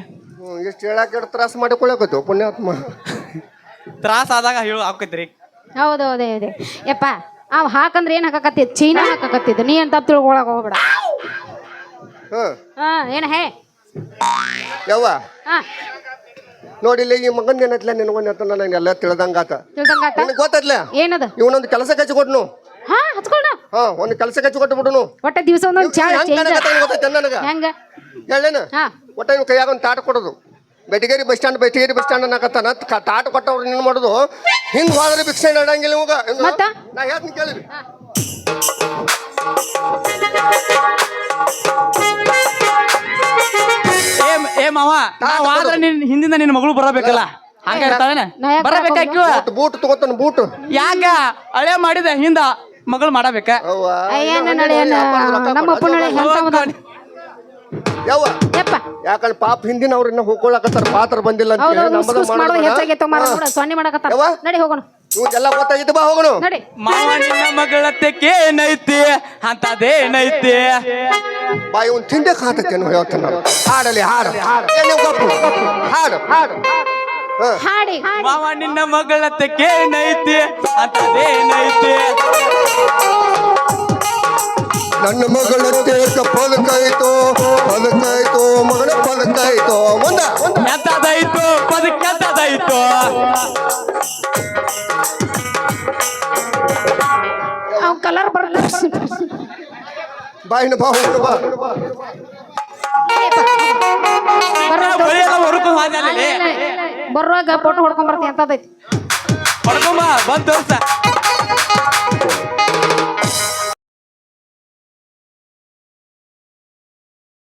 ಎಷ್ಟು ಹೇಳಕ್ಕೆ ತ್ರಾಸ ಮಾಡಿಕೊಳ್ಳಕತ್ತು ಪುಣ್ಯಾತ್ಮ ತ್ರಾಸ ಆದಾಗ ಹೇಳು ಹಾಕೈತ್ರಿ ಹೌದೌದೇ ಇದೆ ಯಪ್ಪ ಅವ್ ಹಾಕಂದ್ರೆ ಏನ್ ಹಾಕಕತ್ತಿದ್ ಚೀನಾ ಹಾಕಕತ್ತಿದ್ ನೀ ಏನ್ ತಪ್ಪು ತಿಳ್ಕೊಳಕ್ ಹೋಗ್ಬೇಡ ಹಾ ಹಾ ಏನ ಹೇ ಯವ್ವ ಹಾ ನೋಡಿಲ್ಲ ಈ ಮಗನ್ ಏನತ್ಲ ನಿನಗೊಂದು ಹೇಳ್ತಾನ ನಂಗೆಲ್ಲ ತಿಳ್ದಂಗಾತ ತಿಳ್ದಂಗಾತ ನಿನಗೆ ಗೊತ್ತದ್ಲ ಏನದ ಇವನೊಂದು ಕೆಲಸ ಕಚ್ಚಿಕೊಟ್ನು ಹಾ ಹಚ್ಕೊಳ ಹಾ ಒಂದು ಕೆಲಸ ಕಚ್ಚಿಕೊಟ್ಟು ಬಿಡುನು ಒಟ್ಟ ದಿವಸ ಒಂದೊಂದ್ ಚಾಳ ಚೇಂಜ್ ಗೊತ್ತೈತೆ ನನಗ ಹೆಂಗ ಹೇಳೇನ ಹಾ ಒಟ್ಟ ಇವ್ ಕೈಯಾಗ ಒಂದು ತಾಟ ಕೊಡೋದು ಬೆಟಗೇರಿ ಬಸ್ ಸ್ಟ್ಯಾಂಡ್ ಅನ್ನಕತ್ತಾನ ತಾಟ ಕೊಟ್ಟವ್ರು ನೀನು ಮಾಡೋದು ಹಿಂಗ್ ಹೋದ್ರೆ ಭಿಕ್ಷೆ ನಡಂಗಿಲ್ಲ ಇವಾಗ ಮತ್ತ? ನಾ ಹೇಳ್ತೀನಿ ಕೇಳಿರಿ ಏ ಮಾವ ನಾವ್ ಆದ್ರ ನಿನ್ ಹಿಂದಿಂದ ನಿನ್ನ ಮಗಳು ಬರಬೇಕಲ್ಲ ಹಂಗಾಗ್ತಾವೇನ ನಾ ಯಾಕ್ ಬರಬೇಕಾಕ್ಯವ ಬೂಟ್ ತಗೋತಾನ ಬೂಟ್ ಯಾಕ ಹಳೆ ಮಾಡಿದ ಹಿಂದ ಮಗಳು ಮಾಡಬೇಕ ಅವ್ವ ಅಯ್ಯನ ನಡೆಯನ ನಮ್ಮ ಅಪ್ಪ ನಡೆ ಹೆಂತ ಯವ್ವ ಯಪ್ಪ ಯಾಕಂದ್ರೆ ಪಾಪ ಹಿಂದಿನ ಅವ್ರ ಇನ್ನ ಹೋಗ್ಕೊಳಕತ್ತಾರ ಪಾತ್ರ ಬಂದಿಲ್ಲ ಅಂತ ಹೇಳಿ ಹೌದೌದು ನಮ್ಮದ ಮಾಡೋದು ಹೆಚ್ಚಾಗೈತೆ ನೋಡ ಸೊನ್ನೆ ಮಾಡಕತ್ತಾರ ಯವ್ವ? ನಡಿ ಹೋಗೋಣ ಇವ್ಗೆಲ್ಲ ಗೊತ್ತಾಗಿತ್ತು ಬಾ ಹೋಗೋಣ ನಡಿ ಮಾವ ನಿನ್ನ ಮಗಳತ್ತಕ್ಕೆ ಏನೈತಿ ಅಂತದೇನೈತಿ ಬಾ ಇವ್ನು ತಿಂದೆ ಕಾತತ್ತೇನು ಹೇಳ್ತಾನ ನಾನು. ಹಾಡಲಿ ಹಾಡು ಏ, ನೀವು ಗಪ್ಪು. ಹಾಡು ಹಾಡು ಹಾ ಹಾಡಿ ಮಾವ ನಿನ್ನ ಮಗಳತ್ತಕ್ಕೆ ಏನೈತಿ ಅಂತದೇನೈತಿ ನನ್ನ ಮಗಳ ತೇಕ ಪದಕಾಯ್ತು ಮಗನ ಪದಕಾಯ್ತು ಮುಂದ ಎಂತದಾಯ್ತು ಬದುಕೆಂತದಾಯ್ತು ಅವ್ ಕಲರ್ ಬರಲ್ಲ ಬಾಯಿನ ಬಾ ಹೋಗೋಣ ಬಾ ಹೊರಕೊಂಡ್ ಹೋದಲ್ಲಿ ಬರುವಾಗ ಫೋಟೋ ಹೊಡ್ಕೊಂಡ್ ಬರ್ತೀನಿ ಅಂತದೈತಿ ಹೊಡ್ಕೊಂಬ ಬಂದ್ ತೋರ್ಸ